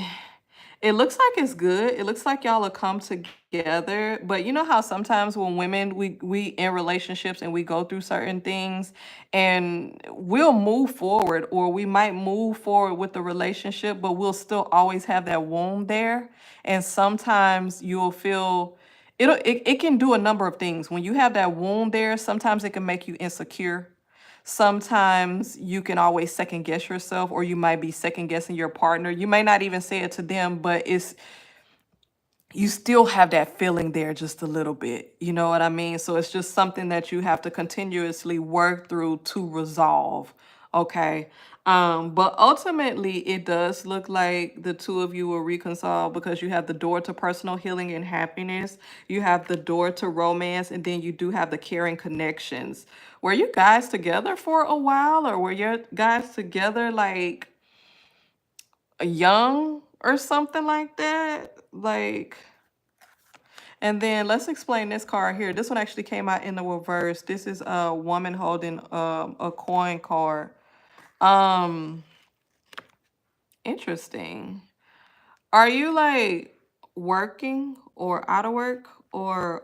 looks like it's good. It looks like y'all will come together. But you know how sometimes when women we in relationships and we go through certain things and we'll move forward, or we might move forward with the relationship, but we'll still always have that wound there. And sometimes you'll feel it can do a number of things. When you have that wound there, sometimes it can make you insecure. Sometimes you can always second guess yourself, or you might be second guessing your partner. You may not even say it to them, but you still have that feeling there just a little bit. You know what I mean? So it's just something that you have to continuously work through to resolve. Okay. But ultimately, it does look like the two of you will reconcile because you have the door to personal healing and happiness. You have the door to romance, and then you do have the caring connections. Were you guys together for a while, or were you guys together like young or something like that? Like, and then let's explain this card here. This one actually came out in the reverse. This is a woman holding a coin card. Um, Interesting. Are you like working or out of work, or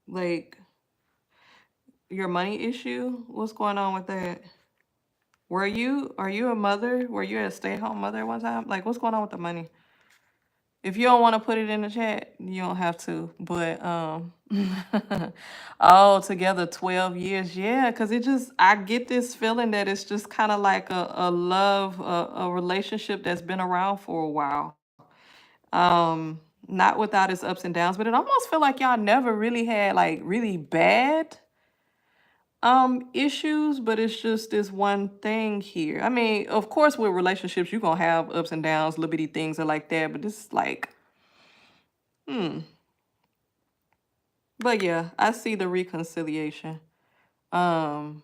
like your money issue? What's going on with that? Are you a mother? Were you a stay-at-home mother one time? Like what's going on with the money? If you don't want to put it in the chat, you don't have to. But all together 12 years. Yeah, because I get this feeling that it's just kind of like a love, a relationship that's been around for a while. Not without its ups and downs, but it almost feel like y'all never really had like really bad issues, but it's just this one thing here. I mean, of course with relationships you're gonna have ups and downs, little bitty things are like that, but this is like, hmm. But yeah, I see the reconciliation. Um,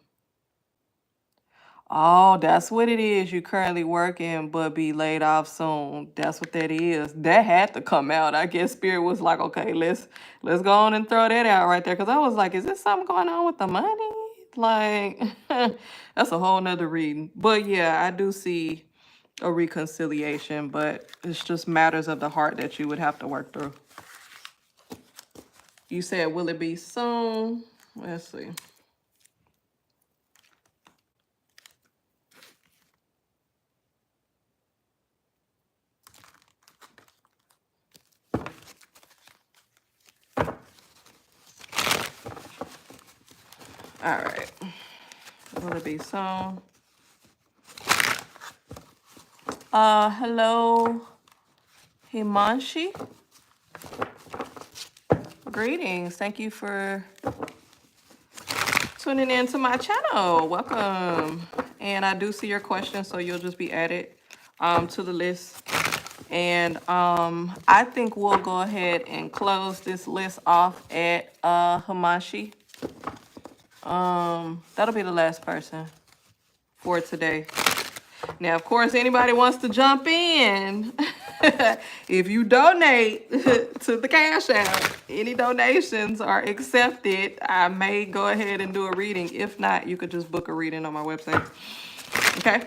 oh, that's what it is. You currently working but be laid off soon. That's what that is. That had to come out. I guess Spirit was like, okay, let's go on and throw that out right there. Cause I was like, is this something going on with the money? Like that's a whole nother reading. But yeah, I do see a reconciliation, but it's just matters of the heart that you would have to work through. You said, will it be soon? Let's see. All right. Will it be soon? Hello, Himanshi. Greetings. Thank you for tuning in to my channel. Welcome. And I do see your question, so you'll just be added to the list. And I think we'll go ahead and close this list off at Himanshi. That'll be the last person for today. Now, of course, anybody wants to jump in. If you donate to the Cash App, any donations are accepted. I may go ahead and do a reading. If not, you could just book a reading on my website. Okay?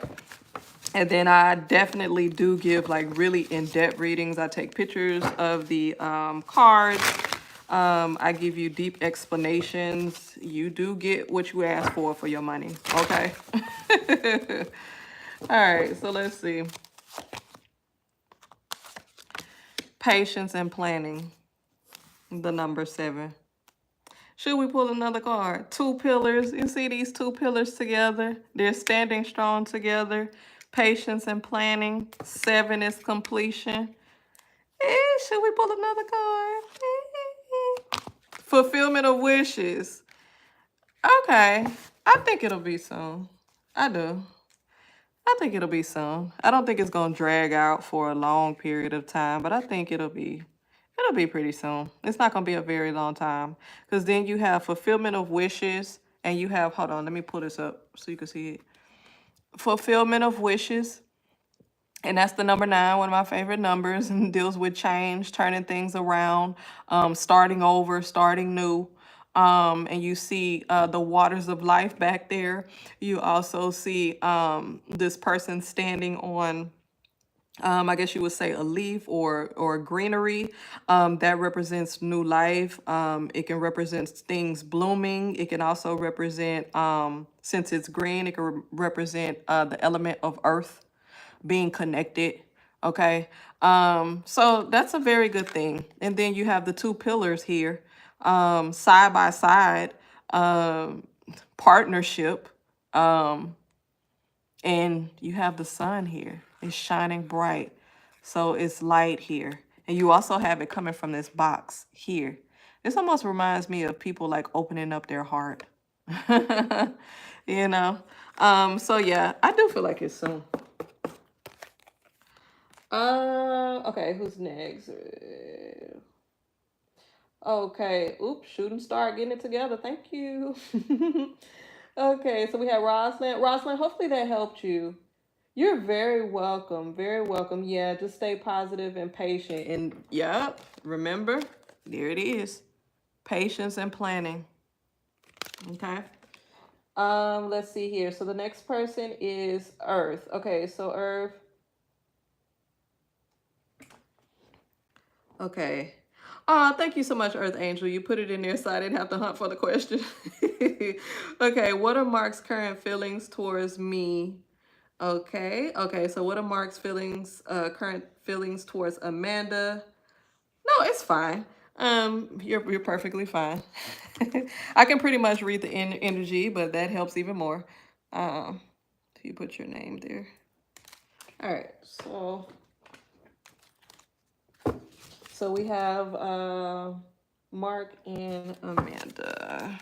And then I definitely do give like really in-depth readings. I take pictures of the cards. I give you deep explanations. You do get what you ask for your money. Okay? All right, so let's see. Patience and planning, the number 7. Should we pull another card? 2 pillars. You see these 2 pillars together? They're standing strong together. Patience and planning. 7 is completion. Should we pull another card? Fulfillment of wishes. Okay. I think it'll be soon. I do. I think it'll be soon. I don't think it's gonna drag out for a long period of time, but I think it'll be pretty soon. It's not gonna be a very long time. Because then you have fulfillment of wishes and you have, hold on, let me pull this up so you can see it. Fulfillment of wishes. And that's the number 9, one of my favorite numbers, and deals with change, turning things around, starting over, starting new. And you see the waters of life back there. You also see this person standing on, I guess you would say, a leaf or greenery that represents new life. It can represent things blooming. It can also represent, since it's green, it can represent the element of earth being connected. Okay. So that's a very good thing. And then you have the 2 pillars here, side by side, um, partnership. Um, and you have the sun here. It's shining bright. So it's light here. And you also have it coming from this box here. This almost reminds me of people like opening up their heart. you know? So yeah, I do feel like it's soon. Okay, who's next? Okay, oops, shoot 'em, start getting it together. Thank you. Okay, so we have Rosalind. Rosalind, hopefully that helped you. You're very welcome. Very welcome. Yeah, just stay positive and patient. And yep, remember, there it is. Patience and planning. Okay. Let's see here. So the next person is Earth. Okay, so Earth. Okay. Thank you so much, Earth Angel. You put it in there so I didn't have to hunt for the question. Okay, what are Mark's current feelings towards me? Okay, so what are Mark's current feelings towards Amanda? No, it's fine. You're perfectly fine. I can pretty much read the energy, but that helps even more. If you put your name there. All right, so we have Mark and Amanda.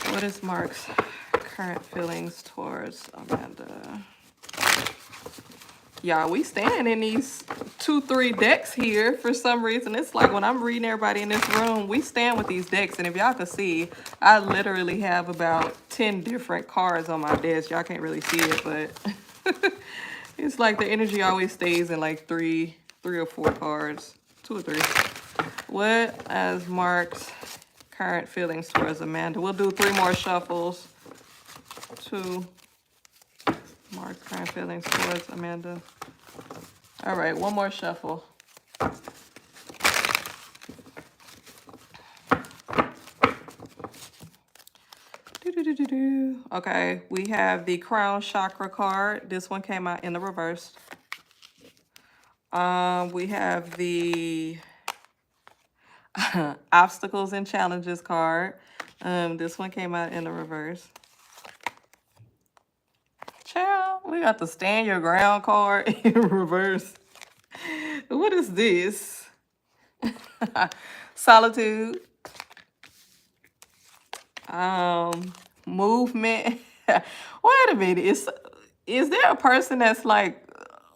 What is Mark's current feelings towards Amanda? Y'all, we stand in these 2-3 decks here for some reason. It's like when I'm reading everybody in this room, we stand with these decks. And if y'all can see, I literally have about 10 different cards on my desk. Y'all can't really see it, but it's like the energy always stays in like three or 4 cards, 2 or 3. What is Mark's current feelings towards Amanda? We'll do 3 more shuffles. 2. Mark's current feelings towards Amanda. All right, 1 more shuffle. Okay, we have the crown chakra card. This one came out in the reverse. We have the obstacles and challenges card. This one came out in the reverse. Child, we got the stand your ground card in reverse. What is this? Solitude. Movement. Wait a minute. Is there a person that's like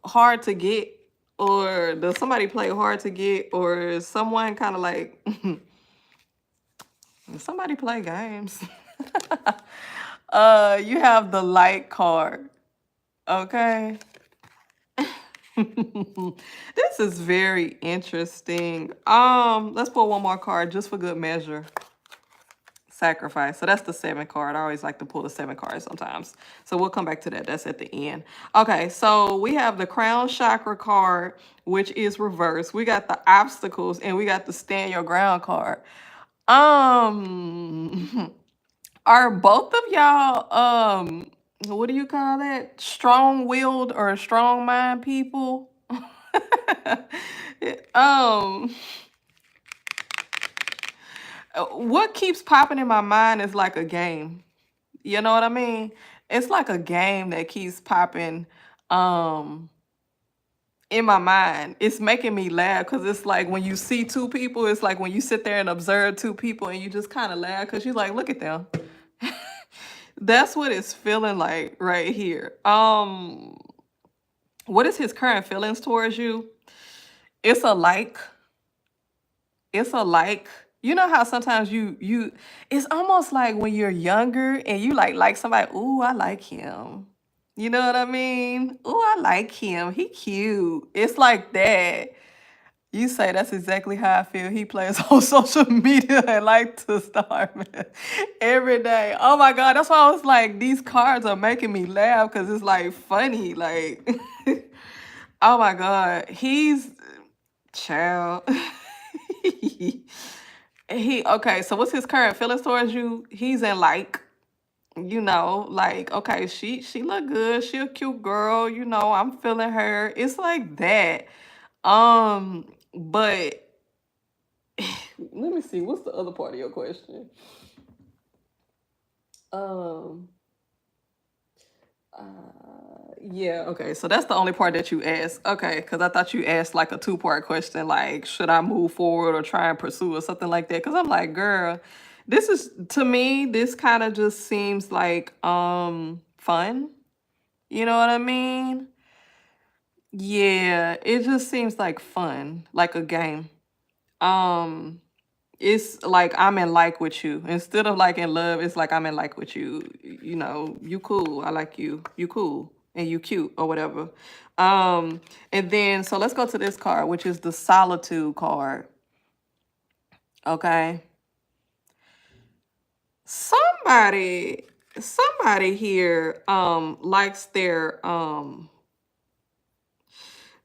hard to get, or does somebody play hard to get, or is someone kind of like somebody play games? You have the light card. Okay. This is very interesting. Let's pull 1 more card just for good measure. Sacrifice. So that's the 7 card. I always like to pull the 7 cards sometimes. So we'll come back to that. That's at the end. Okay, so we have the crown chakra card, which is reversed. We got the obstacles, and we got the stand your ground card. Are both of y'all what do you call that? Strong-willed or strong-mind people? What keeps popping in my mind is like a game. You know what I mean? It's like a game that keeps popping in my mind, it's making me laugh because it's like when you see two people, it's like when you sit there and observe two people and you just kind of laugh because you're like, look at them. That's what it's feeling like right here. What is his current feelings towards you? It's a like. It's a like. You know how sometimes you it's almost like when you're younger and you like somebody, ooh, I like him. You know what I mean? Ooh, I like him. He cute. It's like that. You say that's exactly how I feel. He plays on social media and like to start, man, every day. Oh my God, that's why I was like, these cards are making me laugh because it's like funny. Like, oh my God, he's child. Okay. So what's his current feelings towards you? He's in like, like okay, she look good. She a cute girl. I'm feeling her. It's like that. But let me see. What's the other part of your question? Um, yeah, okay. So that's the only part that you asked. Okay, because I thought you asked like a two-part question, like should I move forward or try and pursue or something like that. Because I'm like, girl, this is to me, this kind of just seems like fun. You know what I mean? Yeah, it just seems like fun, like a game. Um, It's like I'm in like with you. Instead of like in love, it's like I'm in like with you. You cool. I like you. You cool. And you cute or whatever. And then so let's go to this card, which is the solitude card. Okay. Somebody somebody here likes their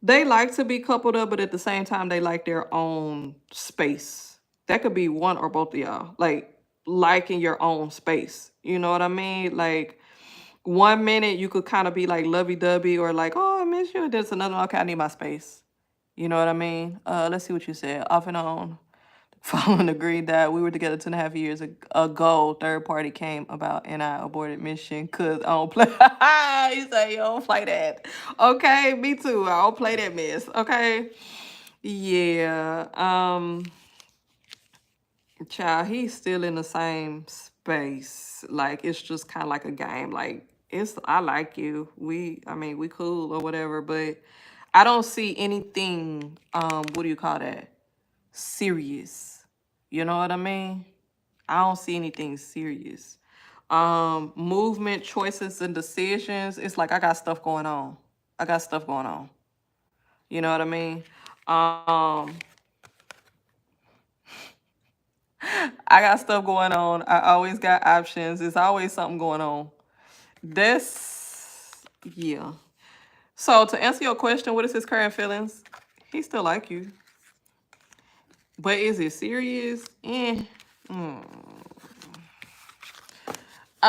they like to be coupled up, but at the same time, they like their own space. That could be one or both of y'all. Like liking your own space. You know what I mean? Like one minute you could kind of be like lovey dovey or like, oh, I miss you. There's another one, okay, I need my space. You know what I mean? Let's see what you said. Off and on. Following agreed that we were together 2.5 years ago. Third party came about and I aborted mission because I don't play. You say you don't play that. Okay, me too. I don't play that mess. Okay. Yeah. Child, he's still in the same space. Like it's just kind of like a game. Like I like you. I mean, we cool or whatever, but I don't see anything, what do you call that? Serious. You know what I mean? I don't see anything serious. Movement, choices, and decisions. It's like I got stuff going on. I got stuff going on. You know what I mean? I got stuff going on. I always got options. There's always something going on. Yeah. So to answer your question, what is his current feelings? He still like you. But is it serious? I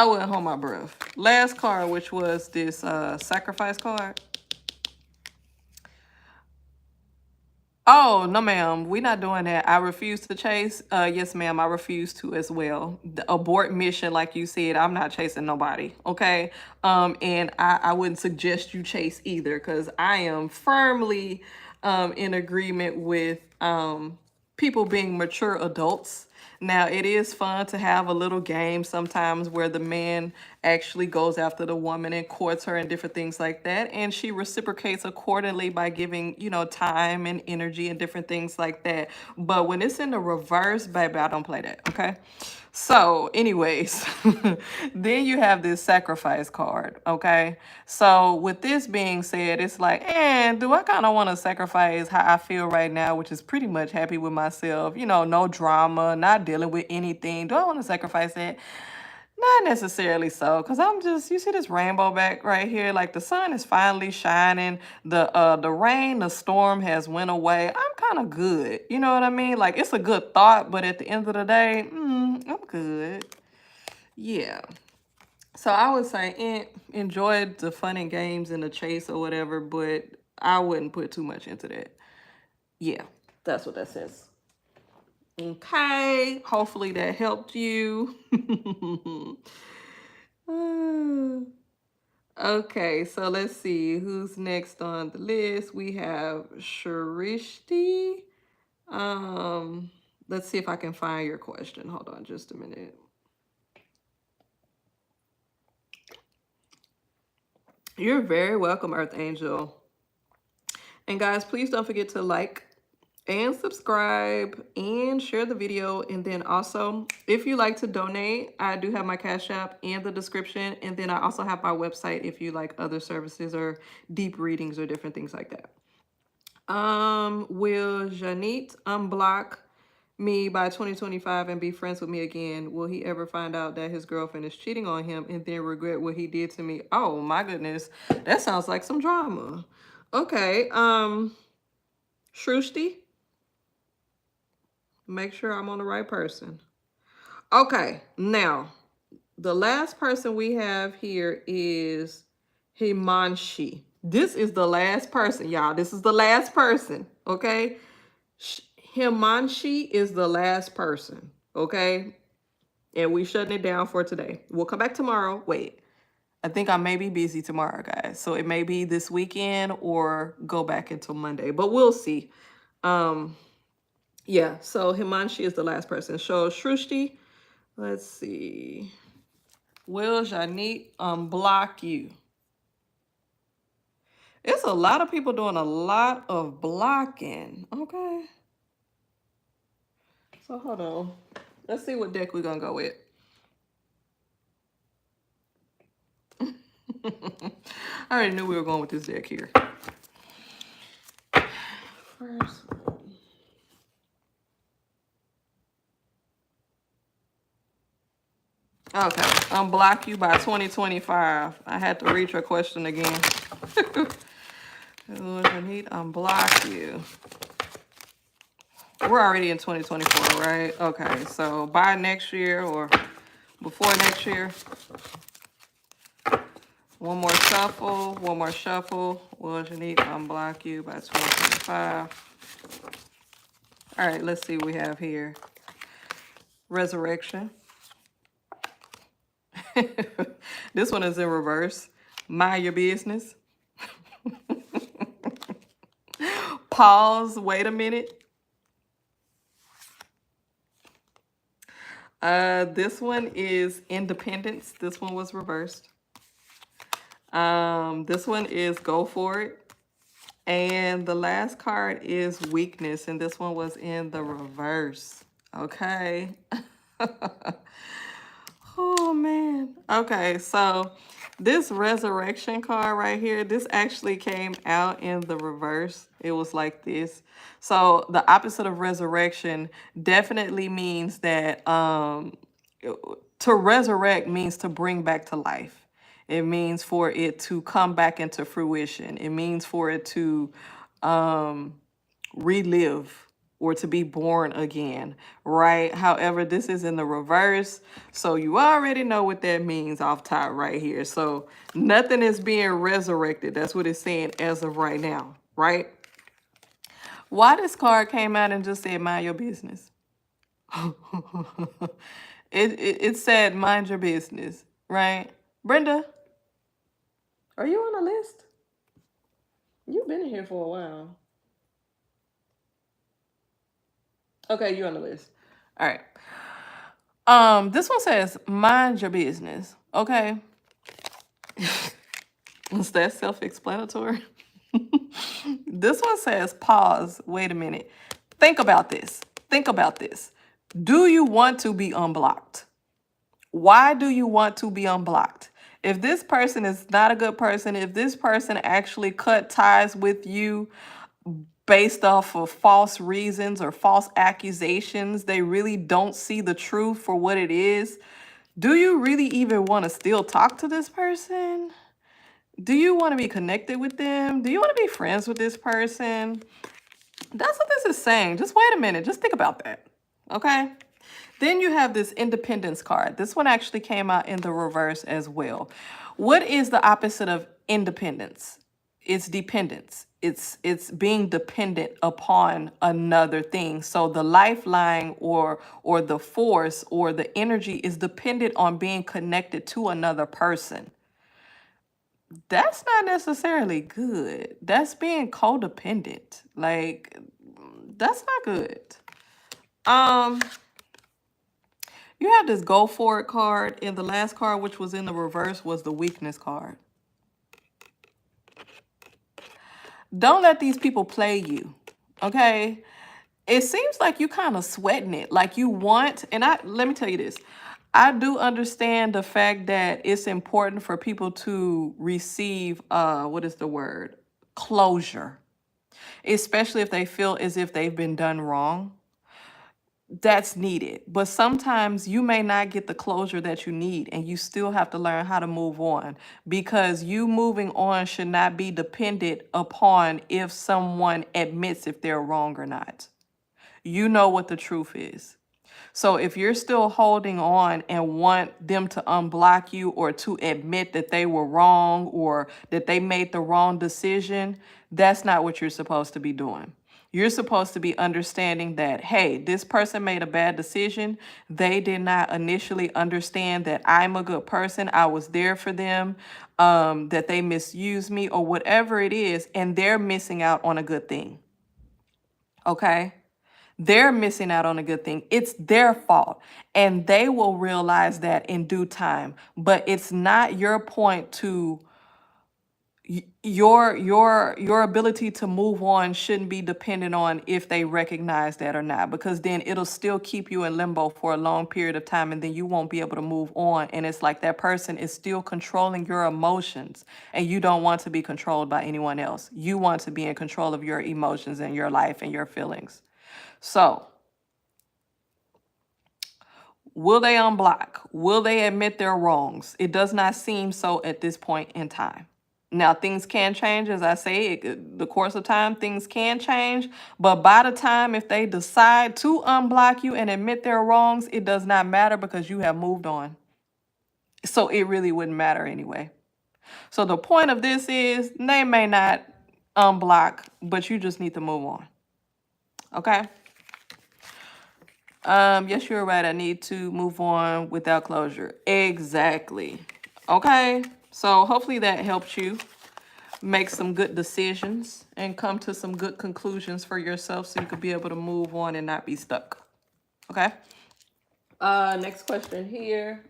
wouldn't hold my breath. Last card, which was this sacrifice card. Oh, no, ma'am. We're not doing that. I refuse to chase. Yes, ma'am. I refuse to as well. The abort mission, like you said, I'm not chasing nobody. Okay. And I wouldn't suggest you chase either because I am firmly in agreement with people being mature adults. Now, it is fun to have a little game sometimes where the man actually goes after the woman and courts her and different things like that. And she reciprocates accordingly by giving, time and energy and different things like that. But when it's in the reverse, baby, I don't play that. Okay. So, anyways, then you have this sacrifice card, okay? So, with this being said, it's like, do I kind of want to sacrifice how I feel right now, which is pretty much happy with myself, no drama, not dealing with anything. Do I want to sacrifice that? Not necessarily so, because you see this rainbow back right here, like the sun is finally shining, the rain, the storm has went away. I'm kind of good. You know what I mean? Like it's a good thought, but at the end of the day, I'm good. Yeah. So I would say enjoy the fun and games and the chase or whatever, but I wouldn't put too much into that. Yeah, that's what that says. Okay, hopefully that helped you. Okay, so let's see who's next on the list. We have Shrishti. Um, let's see if I can find your question. Hold on just a minute. You're very welcome, Earth Angel. And guys, please don't forget to like and subscribe and share the video. And then also, if you like to donate, I do have my Cash App in the description. And then I also have my website if you like other services or deep readings or different things like that. Will Janit unblock me by 2025 and be friends with me again? Will he ever find out that his girlfriend is cheating on him and then regret what he did to me? Oh my goodness. That sounds like some drama. Okay. Shrushti, make sure I'm on the right person. Okay. Now, the last person we have here is Himanshi. This is the last person, y'all. This is the last person. Okay. Himanshi is the last person, okay? And we shutting it down for today. We'll come back tomorrow. Wait, I think I may be busy tomorrow, guys. So it may be this weekend or go back until Monday, but we'll see. Yeah, so Himanshi is the last person. So Shrushti, let's see. Will Janit unblock you? It's a lot of people doing a lot of blocking, okay? So hold on. Let's see what deck we're going to go with. I already knew we were going with this deck here. First one. Okay, unblock you by 2025. I had to read your question again. I need unblock you. We're already in 2024, right? Okay, so by next year or before next year. One more shuffle, one more shuffle. Will Janine unblock you by 2025? All right, let's see what we have here. Resurrection. This one is in reverse. Mind your business. Pause, wait a minute. This one is independence. This one was reversed. This one is go for it. And the last card is weakness, and this one was in the reverse. Okay. Oh, man. Okay, so this resurrection card right here, this actually came out in the reverse. It was like this. So the opposite of resurrection definitely means that to resurrect means to bring back to life. It means for it to come back into fruition. It means for it to relive or to be born again, right? However, this is in the reverse, so you already know what that means off top right here. So nothing is being resurrected. That's what it's saying as of right now, right? Why this card came out and just said, mind your business? It said, mind your business, right? Brenda, are you on the list? You've been here for a while. Okay, you're on the list. All right. This one says, mind your business. Okay. Is that self-explanatory? This one says, pause. Wait a minute. Think about this. Think about this. Do you want to be unblocked? Why do you want to be unblocked? If this person is not a good person, if this person actually cut ties with you based off of false reasons or false accusations, they really don't see the truth for what it is, do you really even want to still talk to this person? Do you want to be connected with them? Do you want to be friends with this person? That's what this is saying. Just wait a minute. Just think about that. Okay? Then you have this independence card. This one actually came out in the reverse as well. What is the opposite of independence? It's dependence. It's being dependent upon another thing. So the lifeline or the force or the energy is dependent on being connected to another person. that's not necessarily good. That's being codependent. Like, that's not good. You have this go for it card, and the last card, which was in the reverse, was the weakness card. Don't let these people play you, okay? It seems like you kind of sweating it, like you want, and let me tell you this. I do understand the fact that it's important for people to receive, what is the word? Closure, especially if they feel as if they've been done wrong. That's needed. But sometimes you may not get the closure that you need, and you still have to learn how to move on, because you moving on should not be dependent upon if someone admits if they're wrong or not. You know what the truth is. So if you're still holding on and want them to unblock you or to admit that they were wrong or that they made the wrong decision, that's not what you're supposed to be doing. You're supposed to be understanding that, hey, this person made a bad decision. They did not initially understand that I'm a good person. I was there for them, that they misused me or whatever it is, and they're missing out on a good thing. Okay? They're missing out on a good thing. It's their fault. And they will realize that in due time. But it's not your point to your ability to move on shouldn't be dependent on if they recognize that or not, because then it'll still keep you in limbo for a long period of time, and then you won't be able to move on, and it's like that person is still controlling your emotions, and you don't want to be controlled by anyone else. You want to be in control of your emotions and your life and your feelings. So will they unblock? Will they admit their wrongs? It does not seem so at this point in time. Now, things can change. As I say, the course of time, things can change. But by the time, if they decide to unblock you and admit their wrongs, it does not matter because you have moved on. So it really wouldn't matter anyway. So the point of this is they may not unblock, but you just need to move on. Okay? Yes, you're right. I need to move on without closure. Exactly. Okay. So hopefully that helps you make some good decisions and come to some good conclusions for yourself so you could be able to move on and not be stuck. Okay. Next question here.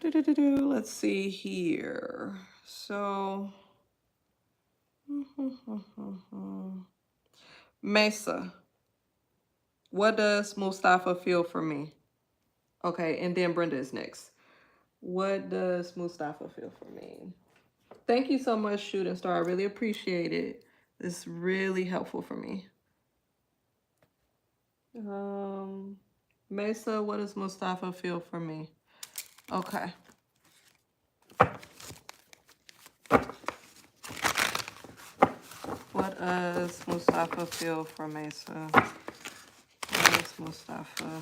Let's see here. So Mesa, what does Mustafa feel for me? Okay, and then Brenda is next. What does Mustafa feel for me? Thank you so much, Shooting Star. I really appreciate it. It's really helpful for me. Mesa, what does Mustafa feel for me? Okay. What does Mustafa feel for Mesa? What does Mustafa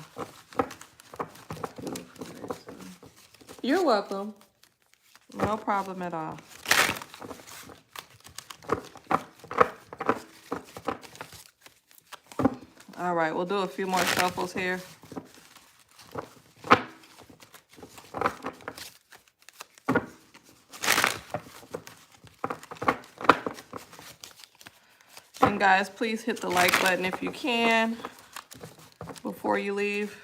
feel for Mesa? You're welcome. No problem at all. All right, we'll do a few more shuffles here. And guys, please hit the like button if you can before you leave.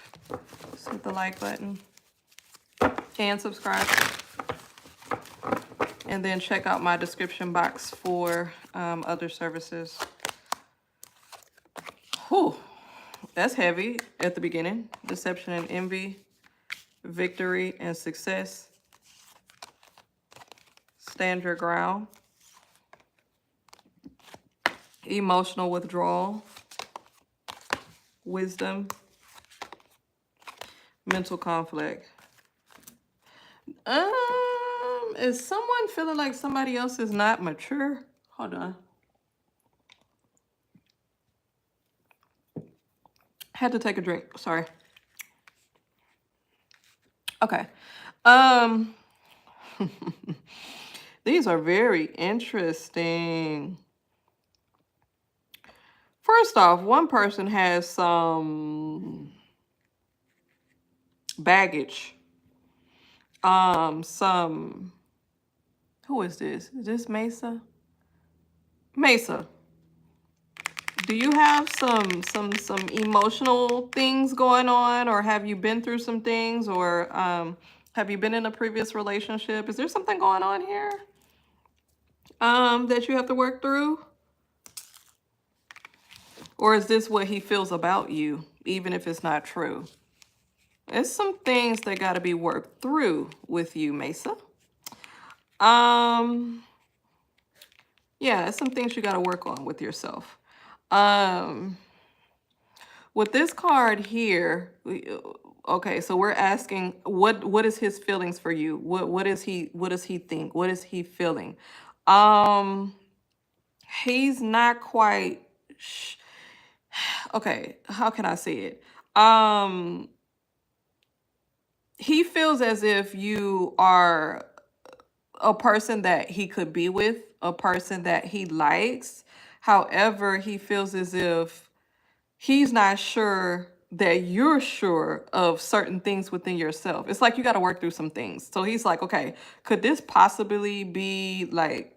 Just hit the like button and subscribe. And then check out my description box for other services. Whew, that's heavy at the beginning. Deception and envy, victory and success. Stand your ground. Emotional withdrawal. Wisdom. Mental conflict. Is someone feeling like somebody else is not mature? Hold on. Had to take a drink. Sorry. Okay. These are very interesting. First off, one person has some baggage, some Who is this? Is this Mesa? Mesa, do you have some emotional things going on, or have you been through some things, or have you been in a previous relationship? Is there something going on here that you have to work through? Or is this what he feels about you, even if it's not true? There's some things that got to be worked through with you, Mesa. Yeah, it's some things you got to work on with yourself. With this card here, okay, so we're asking what is his feelings for you? What does he think? What is he feeling? He's not quite okay, how can I say it? He feels as if you are a person that he could be with, a person that he likes. However, he feels as if he's not sure that you're sure of certain things within yourself. It's like you got to work through some things. So he's like, okay, could this possibly be like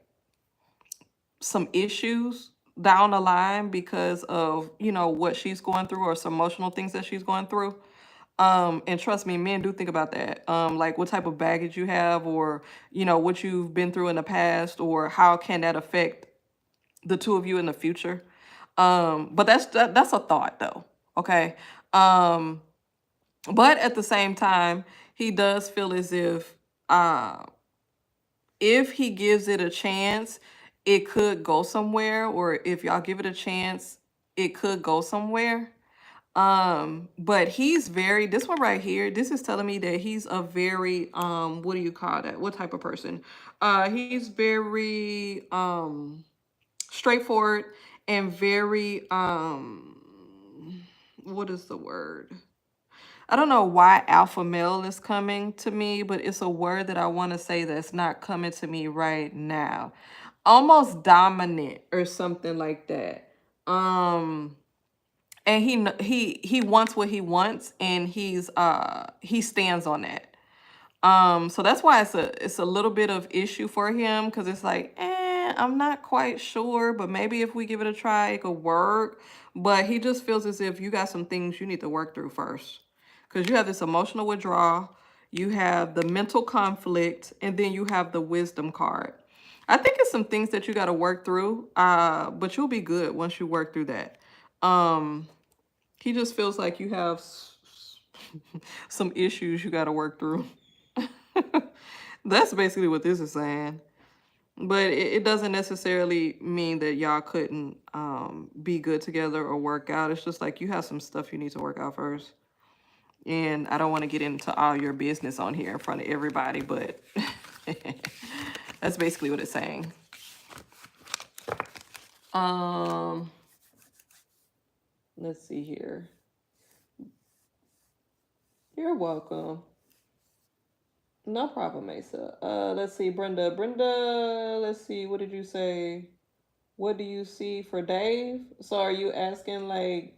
some issues down the line because of, you know, what she's going through or some emotional things that she's going through? And trust me, men do think about that. Like what type of baggage you have, or, you know, what you've been through in the past, or how can that affect the two of you in the future. But that's a thought though. Okay. But at the same time, he does feel as if he gives it a chance, it could go somewhere, or if y'all give it a chance, it could go somewhere. But he's very, this one right here, this is telling me that he's a very, what do you call that? What type of person? He's very, straightforward and very, what is the word? I don't know why alpha male is coming to me, but it's a word that I want to say that's not coming to me right now. Almost dominant or something like that. And he wants what he wants, and he stands on that. So that's why it's a little bit of issue for him, because it's like, I'm not quite sure, but maybe if we give it a try, it could work. But he just feels as if you got some things you need to work through first, because you have this emotional withdrawal, you have the mental conflict, and then you have the wisdom card. I think it's some things that you got to work through, but you'll be good once you work through that. He just feels like you have some issues you got to work through. That's basically what this is saying. But it doesn't necessarily mean that y'all couldn't be good together or work out. It's just like you have some stuff you need to work out first. And I don't want to get into all your business on here in front of everybody, but that's basically what it's saying. Let's see here. You're welcome. No problem, Mesa. Let's see, Brenda. Brenda, let's see, what did you say? What do you see for Dave? So are you asking, like,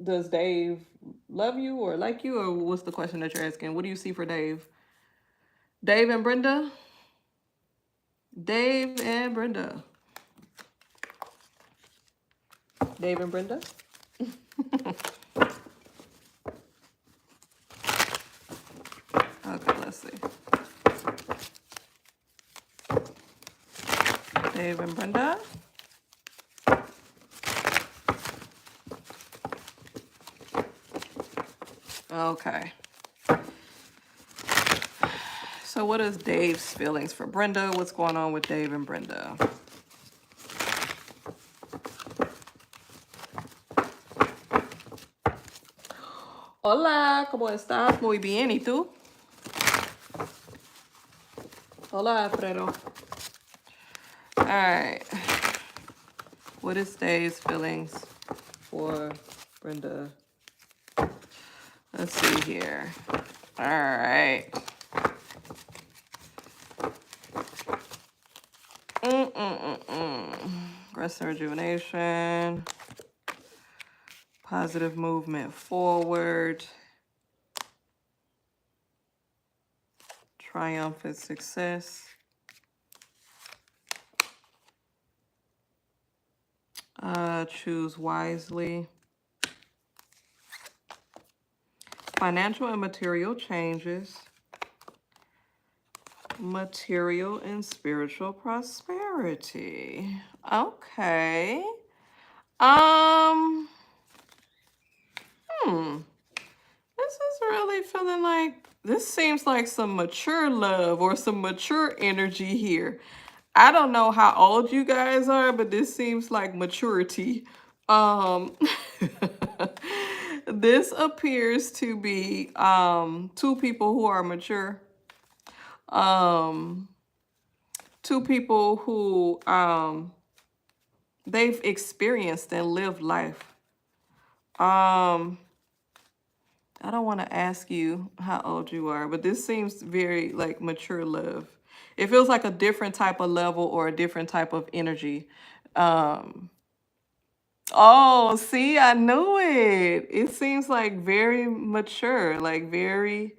does Dave love you or like you? Or what's the question that you're asking? What do you see for Dave? Dave and Brenda? Dave and Brenda. Dave and Brenda? Okay, let's see. Dave and Brenda. Okay. So what is Dave's feelings for Brenda? What's going on with Dave and Brenda? Hola, ¿cómo estás? Muy bien, ¿y tú? Hola, Alfredo. All right. What is Dave's feelings for Brenda? Let's see here. All right. Rest and rejuvenation. Positive movement forward. Triumphant success. Choose wisely. Financial and material changes. Material and spiritual prosperity. Okay. Um, this is really feeling like, this seems like some mature love or some mature energy here. I don't know how old you guys are, but this seems like maturity. Um, this appears to be two people who are mature. Um, two people who they've experienced and lived life. I don't want to ask you how old you are, but this seems very like mature love. It feels like a different type of level or a different type of energy. Um, oh, see, I knew it. It seems like very mature, like very,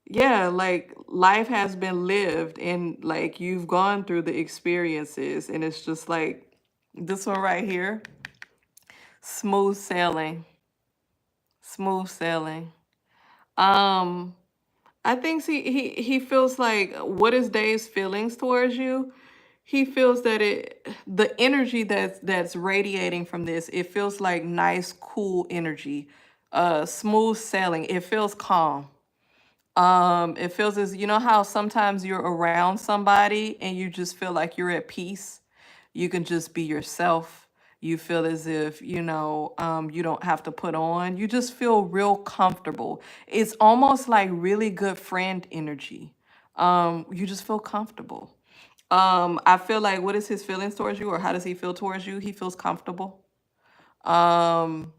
yeah, like life has been lived and like you've gone through the experiences, and it's just like this one right here, smooth sailing, smooth sailing. Um, I think he feels like, what is Dave's feelings towards you? He feels that the energy that's radiating from this, it feels like nice, cool energy, smooth sailing. It feels calm. It feels as, you know how sometimes you're around somebody and you just feel like you're at peace. You can just be yourself. You feel as if, you don't have to put on. You just feel real comfortable. It's almost like really good friend energy. You just feel comfortable. I feel like, what is his feelings towards you, or how does he feel towards you? He feels comfortable. Um,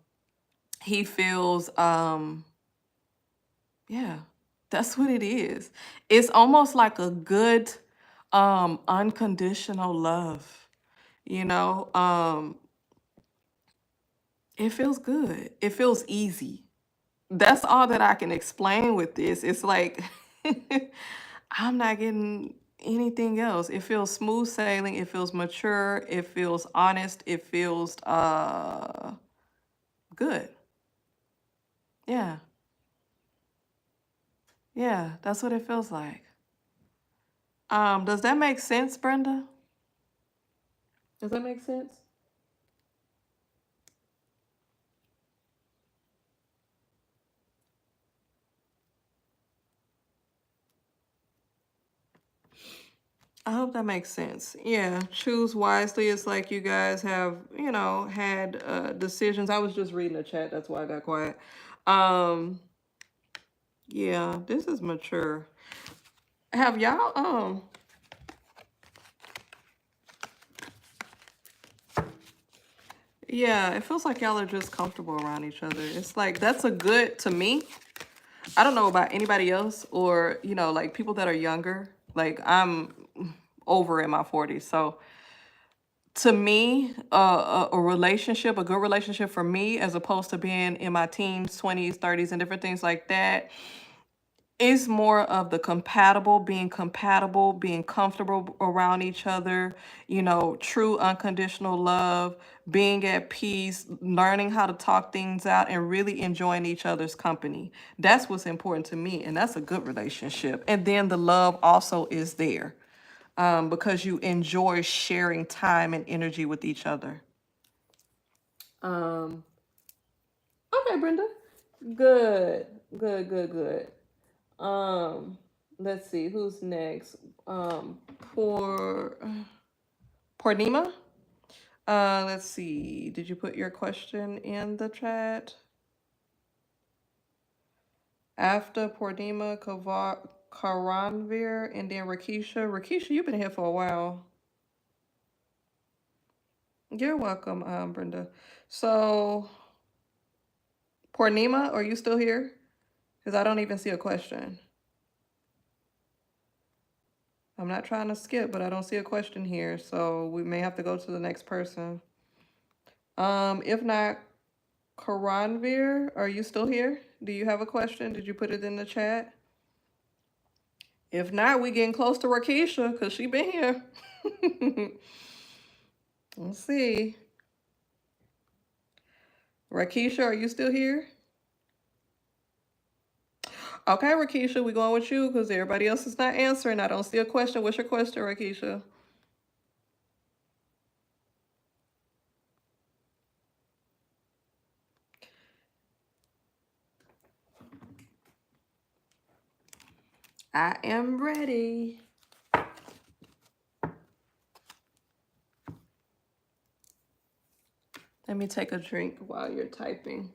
he feels yeah, that's what it is. It's almost like a good unconditional love, you know? It feels good. It feels easy. That's all that I can explain with this. It's like I'm not getting anything else. It feels smooth sailing, it feels mature, it feels honest, it feels good. Yeah. Yeah, that's what it feels like. Does that make sense, Brenda? Does that make sense? I hope that makes sense. Yeah, choose wisely. It's like you guys have, had decisions. I was just reading the chat. That's why I got quiet. Um, yeah, this is mature. Have y'all, yeah, it feels like y'all are just comfortable around each other. It's like, that's a good, to me, I don't know about anybody else or, like people that are younger. Like I'm over in my 40s. So to me, a relationship, a good relationship for me, as opposed to being in my teens, 20s, 30s, and different things like that, is more of the compatible, being comfortable around each other, true unconditional love, being at peace, learning how to talk things out, and really enjoying each other's company. That's what's important to me, and that's a good relationship. And then the love also is there, because you enjoy sharing time and energy with each other. Um, okay, Brenda. Good, good, good, good. Um, let's see who's next. Por Pornima. Let's see. Did you put your question in the chat? After Pornima, Karanvir, and then Rakisha. Rakisha, you've been here for a while. You're welcome, Brenda. So, Pornima, are you still here? Because I don't even see a question. I'm not trying to skip, but I don't see a question here, so we may have to go to the next person. If not, Karanvir, are you still here? Do you have a question? Did you put it in the chat? If not, we getting close to Rakisha because she been here. Let's see. Rakisha, are you still here? Okay, Rakisha, we going with you because everybody else is not answering. I don't see a question. What's your question, Rakisha? I am ready. Let me take a drink while you're typing.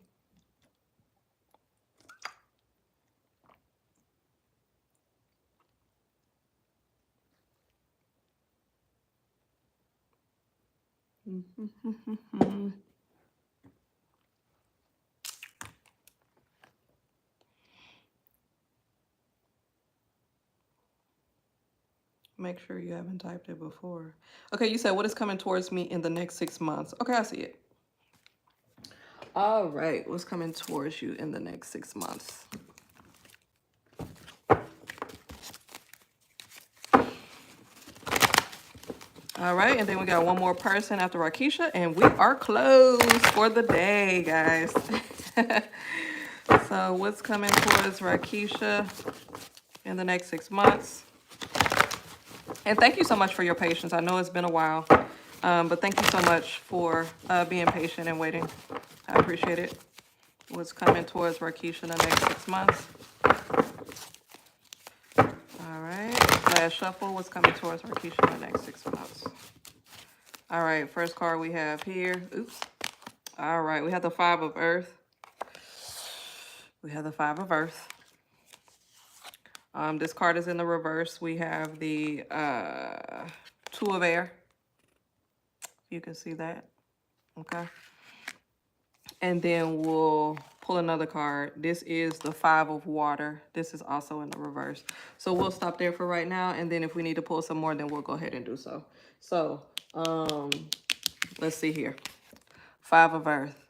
Make sure you haven't typed it before. Okay, you said what is coming towards me in the next 6 months? Okay, I see it. All right, what's coming towards you in the next 6 months? All right, and then we got one more person after Rakisha, and we are closed for the day, guys. So what's coming towards Rakisha in the next 6 months? And thank you so much for your patience. I know it's been a while, but thank you so much for being patient and waiting. I appreciate it. What's coming towards Rakisha in the next 6 months? All right, last shuffle. What's coming towards Rakisha in the next 6 months? All right, first card we have here. Oops. All right, we have the Five of Earth. We have the Five of Earth. This card is in the reverse. We have the Two of Air. You can see that. Okay. And then we'll pull another card. This is the Five of Water. This is also in the reverse. So we'll stop there for right now. And then if we need to pull some more, then we'll go ahead and do so. So let's see here. Five of Earth.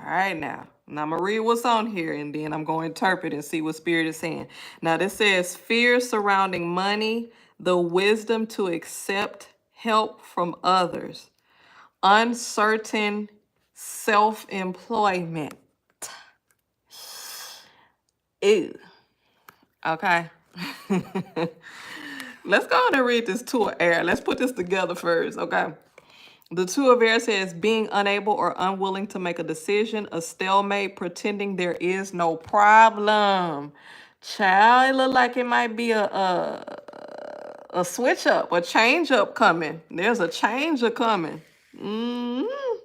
All right, now I'm going to read what's on here, and then I'm going to interpret and see what Spirit is saying. Now, this says fear surrounding money, the wisdom to accept help from others, uncertain self-employment. Ew. Okay. Let's go on and read this Two of Air. Let's put this together first, okay? The Two of Air says being unable or unwilling to make a decision, a stalemate, pretending there is no problem. Child, it look like it might be a switch up, a change up coming. There's a change coming.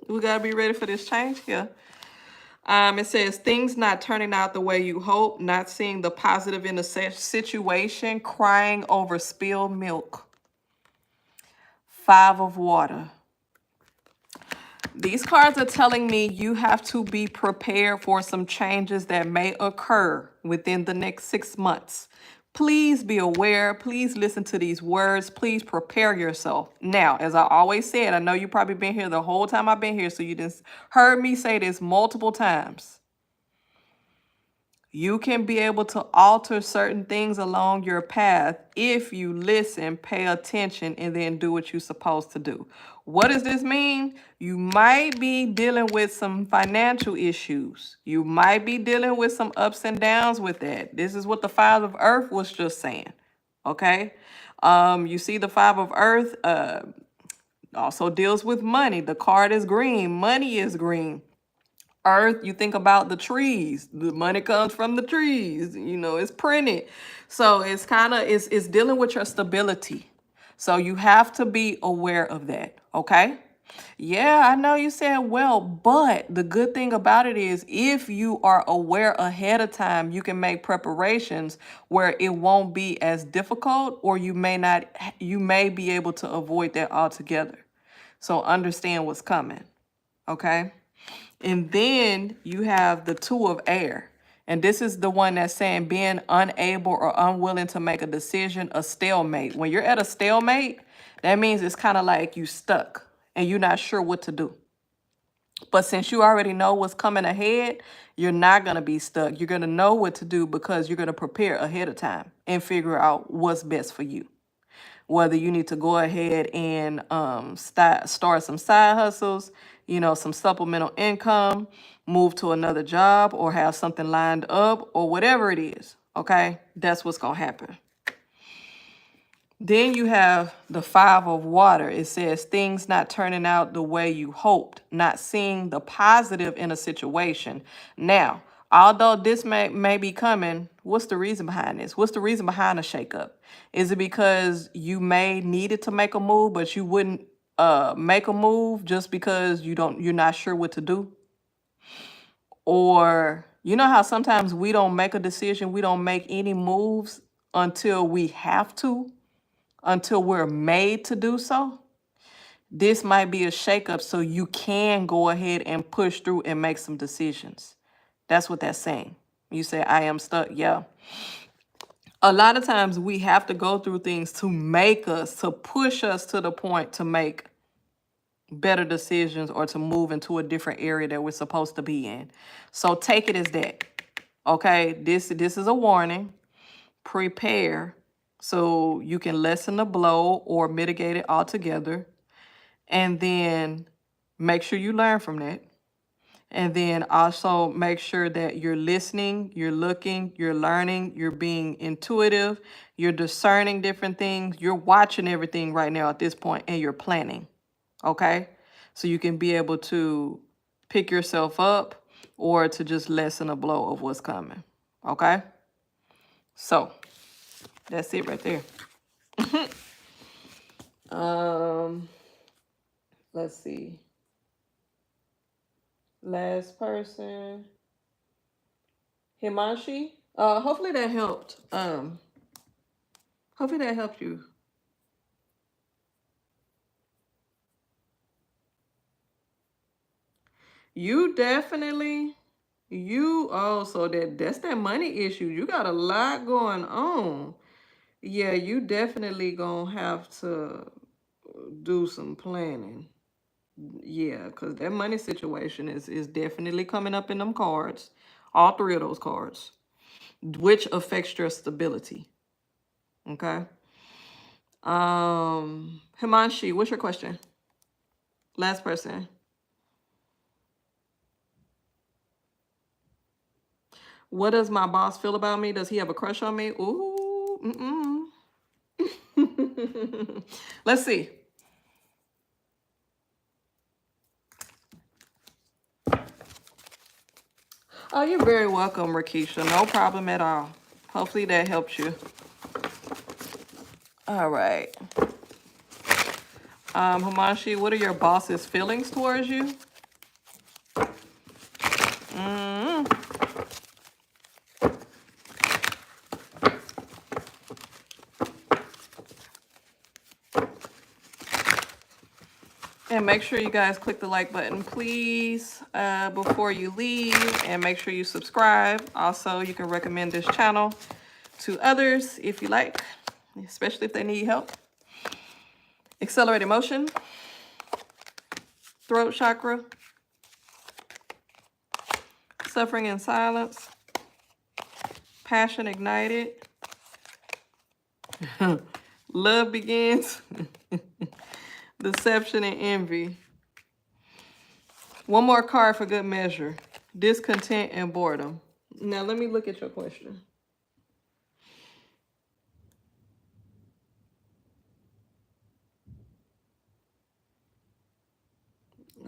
We gotta be ready for this change here. It says things not turning out the way you hope, not seeing the positive in the situation, crying over spilled milk. Five of Water. These cards are telling me you have to be prepared for some changes that may occur within the next 6 months. Please be aware. Please listen to these words. Please prepare yourself. Now, as I always said, I know you've probably been here the whole time I've been here, so you just heard me say this multiple times. You can be able to alter certain things along your path if you listen, pay attention, and then do what you're supposed to do. What does this mean? You might be dealing with some financial issues. You might be dealing with some ups and downs with that. This is what the Five of Earth was just saying. Okay? You see the Five of Earth also deals with money. The card is green. Money is green. Earth, you think about the trees. The money comes from the trees. You know, it's printed. So it's kind of, it's dealing with your stability. So you have to be aware of that, okay? Yeah, I know you said, well, but the good thing about it is if you are aware ahead of time, you can make preparations where it won't be as difficult, or you may be able to avoid that altogether. So understand what's coming, okay? And then you have the Two of Air. And this is the one that's saying being unable or unwilling to make a decision, a stalemate. When you're at a stalemate, that means it's kind of like you stuck and you're not sure what to do. But since you already know what's coming ahead, you're not going to be stuck. You're going to know what to do because you're going to prepare ahead of time and figure out what's best for you. Whether you need to go ahead and start some side hustles, some supplemental income, move to another job, or have something lined up, or whatever it is, okay? That's what's going to happen. Then you have the 5 of water. It says things not turning out the way you hoped, not seeing the positive in a situation. Now, although this may be coming, what's the reason behind this? What's the reason behind the shakeup? Is it because you needed to make a move, but you wouldn't make a move just because you're not sure what to do? Or you know how sometimes we don't make a decision, we don't make any moves until we have to? Until we're made to do so? This might be a shakeup so you can go ahead and push through and make some decisions. That's what that's saying. You say, I am stuck. Yeah. A lot of times we have to go through things to push us to the point to make better decisions or to move into a different area that we're supposed to be in. So take it as that. Okay? This is a warning. Prepare so you can lessen the blow or mitigate it altogether. And then make sure you learn from that. And then also make sure that you're listening, you're looking, you're learning, you're being intuitive, you're discerning different things, you're watching everything right now at this point, and you're planning, okay? So you can be able to pick yourself up or to just lessen the blow of what's coming, okay? So that's it right there. Let's see. Last person. Himanshi. Hopefully that helped. Hopefully that helped you. You definitely, so that's that money issue. You got a lot going on. Yeah, you definitely gonna have to do some planning. Yeah, because that money situation is definitely coming up in them cards. All 3 of those cards, which affects your stability. Okay. Himanshi, what's your question? Last person. What does my boss feel about me? Does he have a crush on me? Ooh, Let's see. Oh, you're very welcome, Rakisha. No problem at all. Hopefully that helped you. All right. Himanshi, what are your boss's feelings towards you? And make sure you guys click the like button, please, before you leave. And make sure you subscribe. Also, you can recommend this channel to others if you like, especially if they need help. Accelerated motion. Throat chakra. Suffering in silence. Passion ignited. Love begins. Deception and envy. One more card for good measure. Discontent and boredom. Now let me look at your question.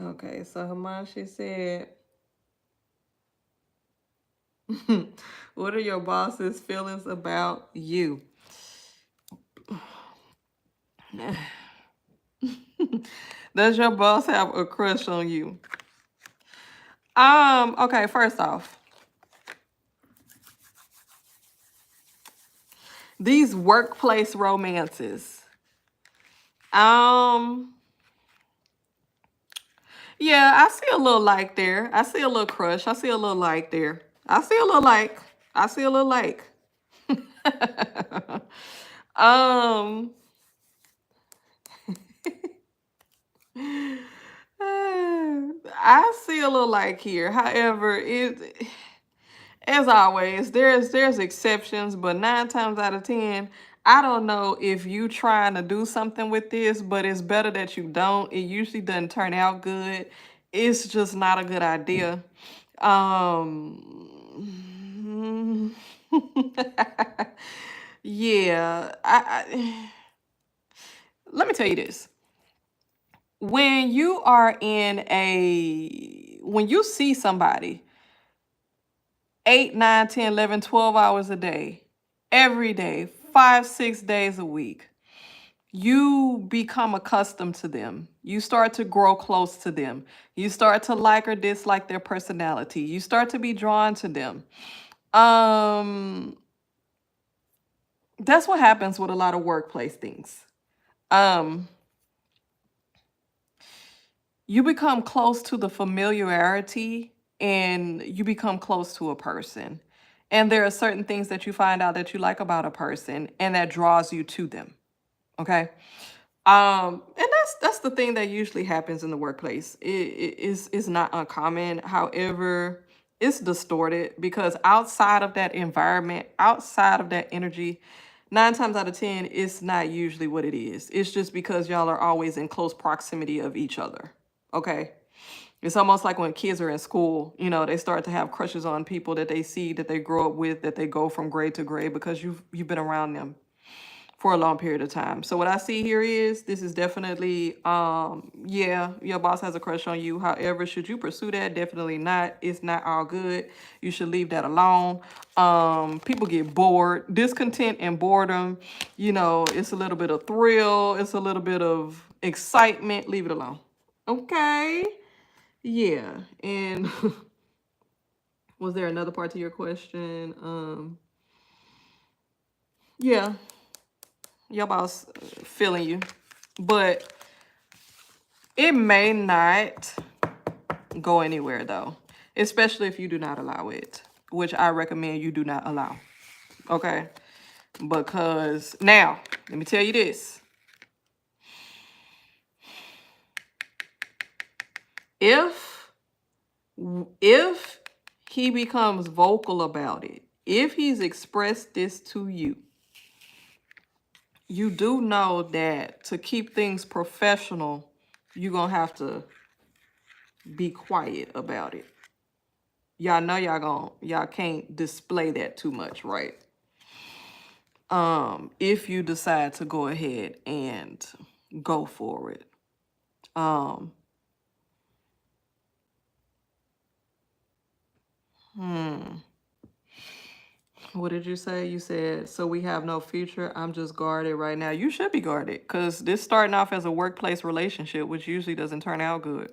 Okay, so Himanshi said, what are your boss's feelings about you? Does your boss have a crush on you? Okay, first off, these workplace romances. Yeah, I see a little like there. I see a little crush. I see a little like there. I see a little like. I see a little like. I see a little like here. However, as always, there's exceptions, but 9 times out of 10, I don't know if you trying to do something with this, but it's better that you don't. It usually doesn't turn out good. it's just not a good idea. Um, yeah, let me tell you this. When you are when you see somebody 8, 9, 10, 11, 12 hours a day, every day, 5, 6 days a week, you become accustomed to them. You start to grow close to them. You start to like or dislike their personality. You start to be drawn to them. Um, that's what happens with a lot of workplace things. Um, you become close to the familiarity and you become close to a person. And there are certain things that you find out that you like about a person and that draws you to them. Okay. And that's the thing that usually happens in the workplace. It's not uncommon. However, it's distorted because outside of that environment, outside of that energy, 9 times out of 10, it's not usually what it is. It's just because y'all are always in close proximity of each other. Okay. It's almost like when kids are in school, you know, they start to have crushes on people that they see, that they grow up with, that they go from grade to grade because you've been around them for a long period of time. So what I see here is this is definitely, yeah, your boss has a crush on you. However, should you pursue that? Definitely not. It's not all good. You should leave that alone. People get bored, discontent and boredom. You know, it's a little bit of thrill. It's a little bit of excitement. Leave it alone. Okay. Yeah. And was there another part to your question? Yeah, your boss feeling you, but it may not go anywhere though, especially if you do not allow it, which I recommend you do not allow. Okay, because now let me tell you this: if he becomes vocal about it, if he's expressed this to you, you do know that to keep things professional, you're gonna have to be quiet about it. Y'all know y'all can't display that too much, right? If you decide to go ahead and go for it. Um, what did you say? You said, so we have no future. I'm just guarded right now. You should be guarded because this starting off as a workplace relationship, which usually doesn't turn out good.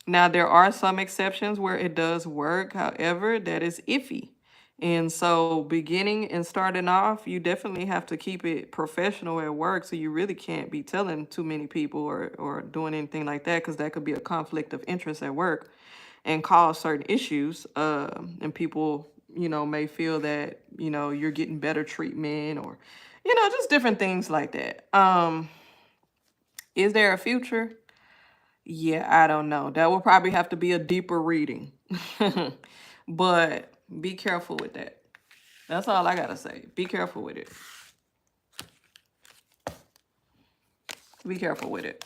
Now, there are some exceptions where it does work. However, that is iffy. And so beginning and starting off, you definitely have to keep it professional at work. So you really can't be telling too many people or doing anything like that because that could be a conflict of interest at work and cause certain issues. And people, you know, may feel that, you know, you're getting better treatment or, you know, just different things like that. Is there a future? Yeah, I don't know. That will probably have to be a deeper reading. But be careful with that. That's all I got to say. Be careful with it. Be careful with it.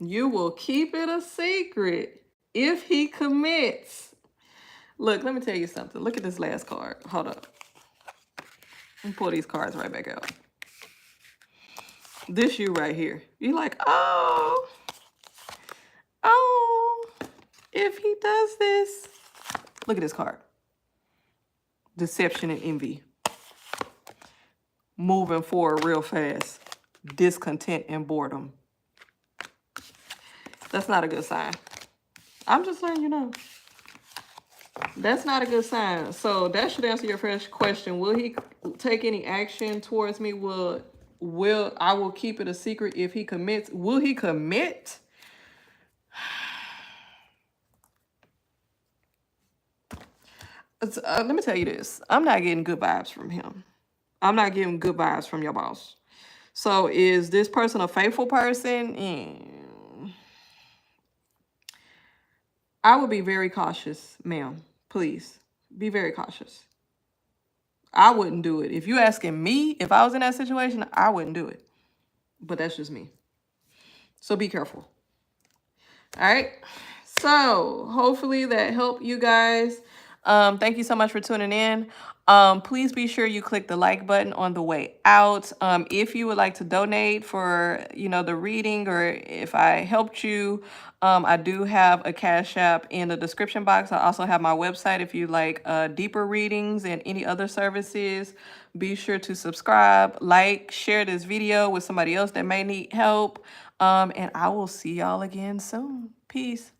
You will keep it a secret if he commits. Look, let me tell you something. Look at this last card. Hold up. Let me pull these cards right back out. This you right here. You're like, oh, if he does this. Look at this card. Deception and envy. Moving forward real fast. Discontent and boredom. That's not a good sign. I'm just letting you know. That's not a good sign. So that should answer your first question. Will he take any action towards me? I will keep it a secret if he commits. Will he commit? Let me tell you this. I'm not getting good vibes from him. I'm not getting good vibes from your boss. So is this person a faithful person? I would be very cautious, ma'am. Please be very cautious. I wouldn't do it. If you're asking me, if I was in that situation, I wouldn't do it. but that's just me. So be careful. All right. So hopefully that helped you guys. Thank you so much for tuning in. Please be sure you click the like button on the way out. If you would like to donate for, the reading, or if I helped you, I do have a Cash App in the description box. I also have my website if you like deeper readings and any other services. Be sure to subscribe, like, share this video with somebody else that may need help. And I will see y'all again soon. Peace.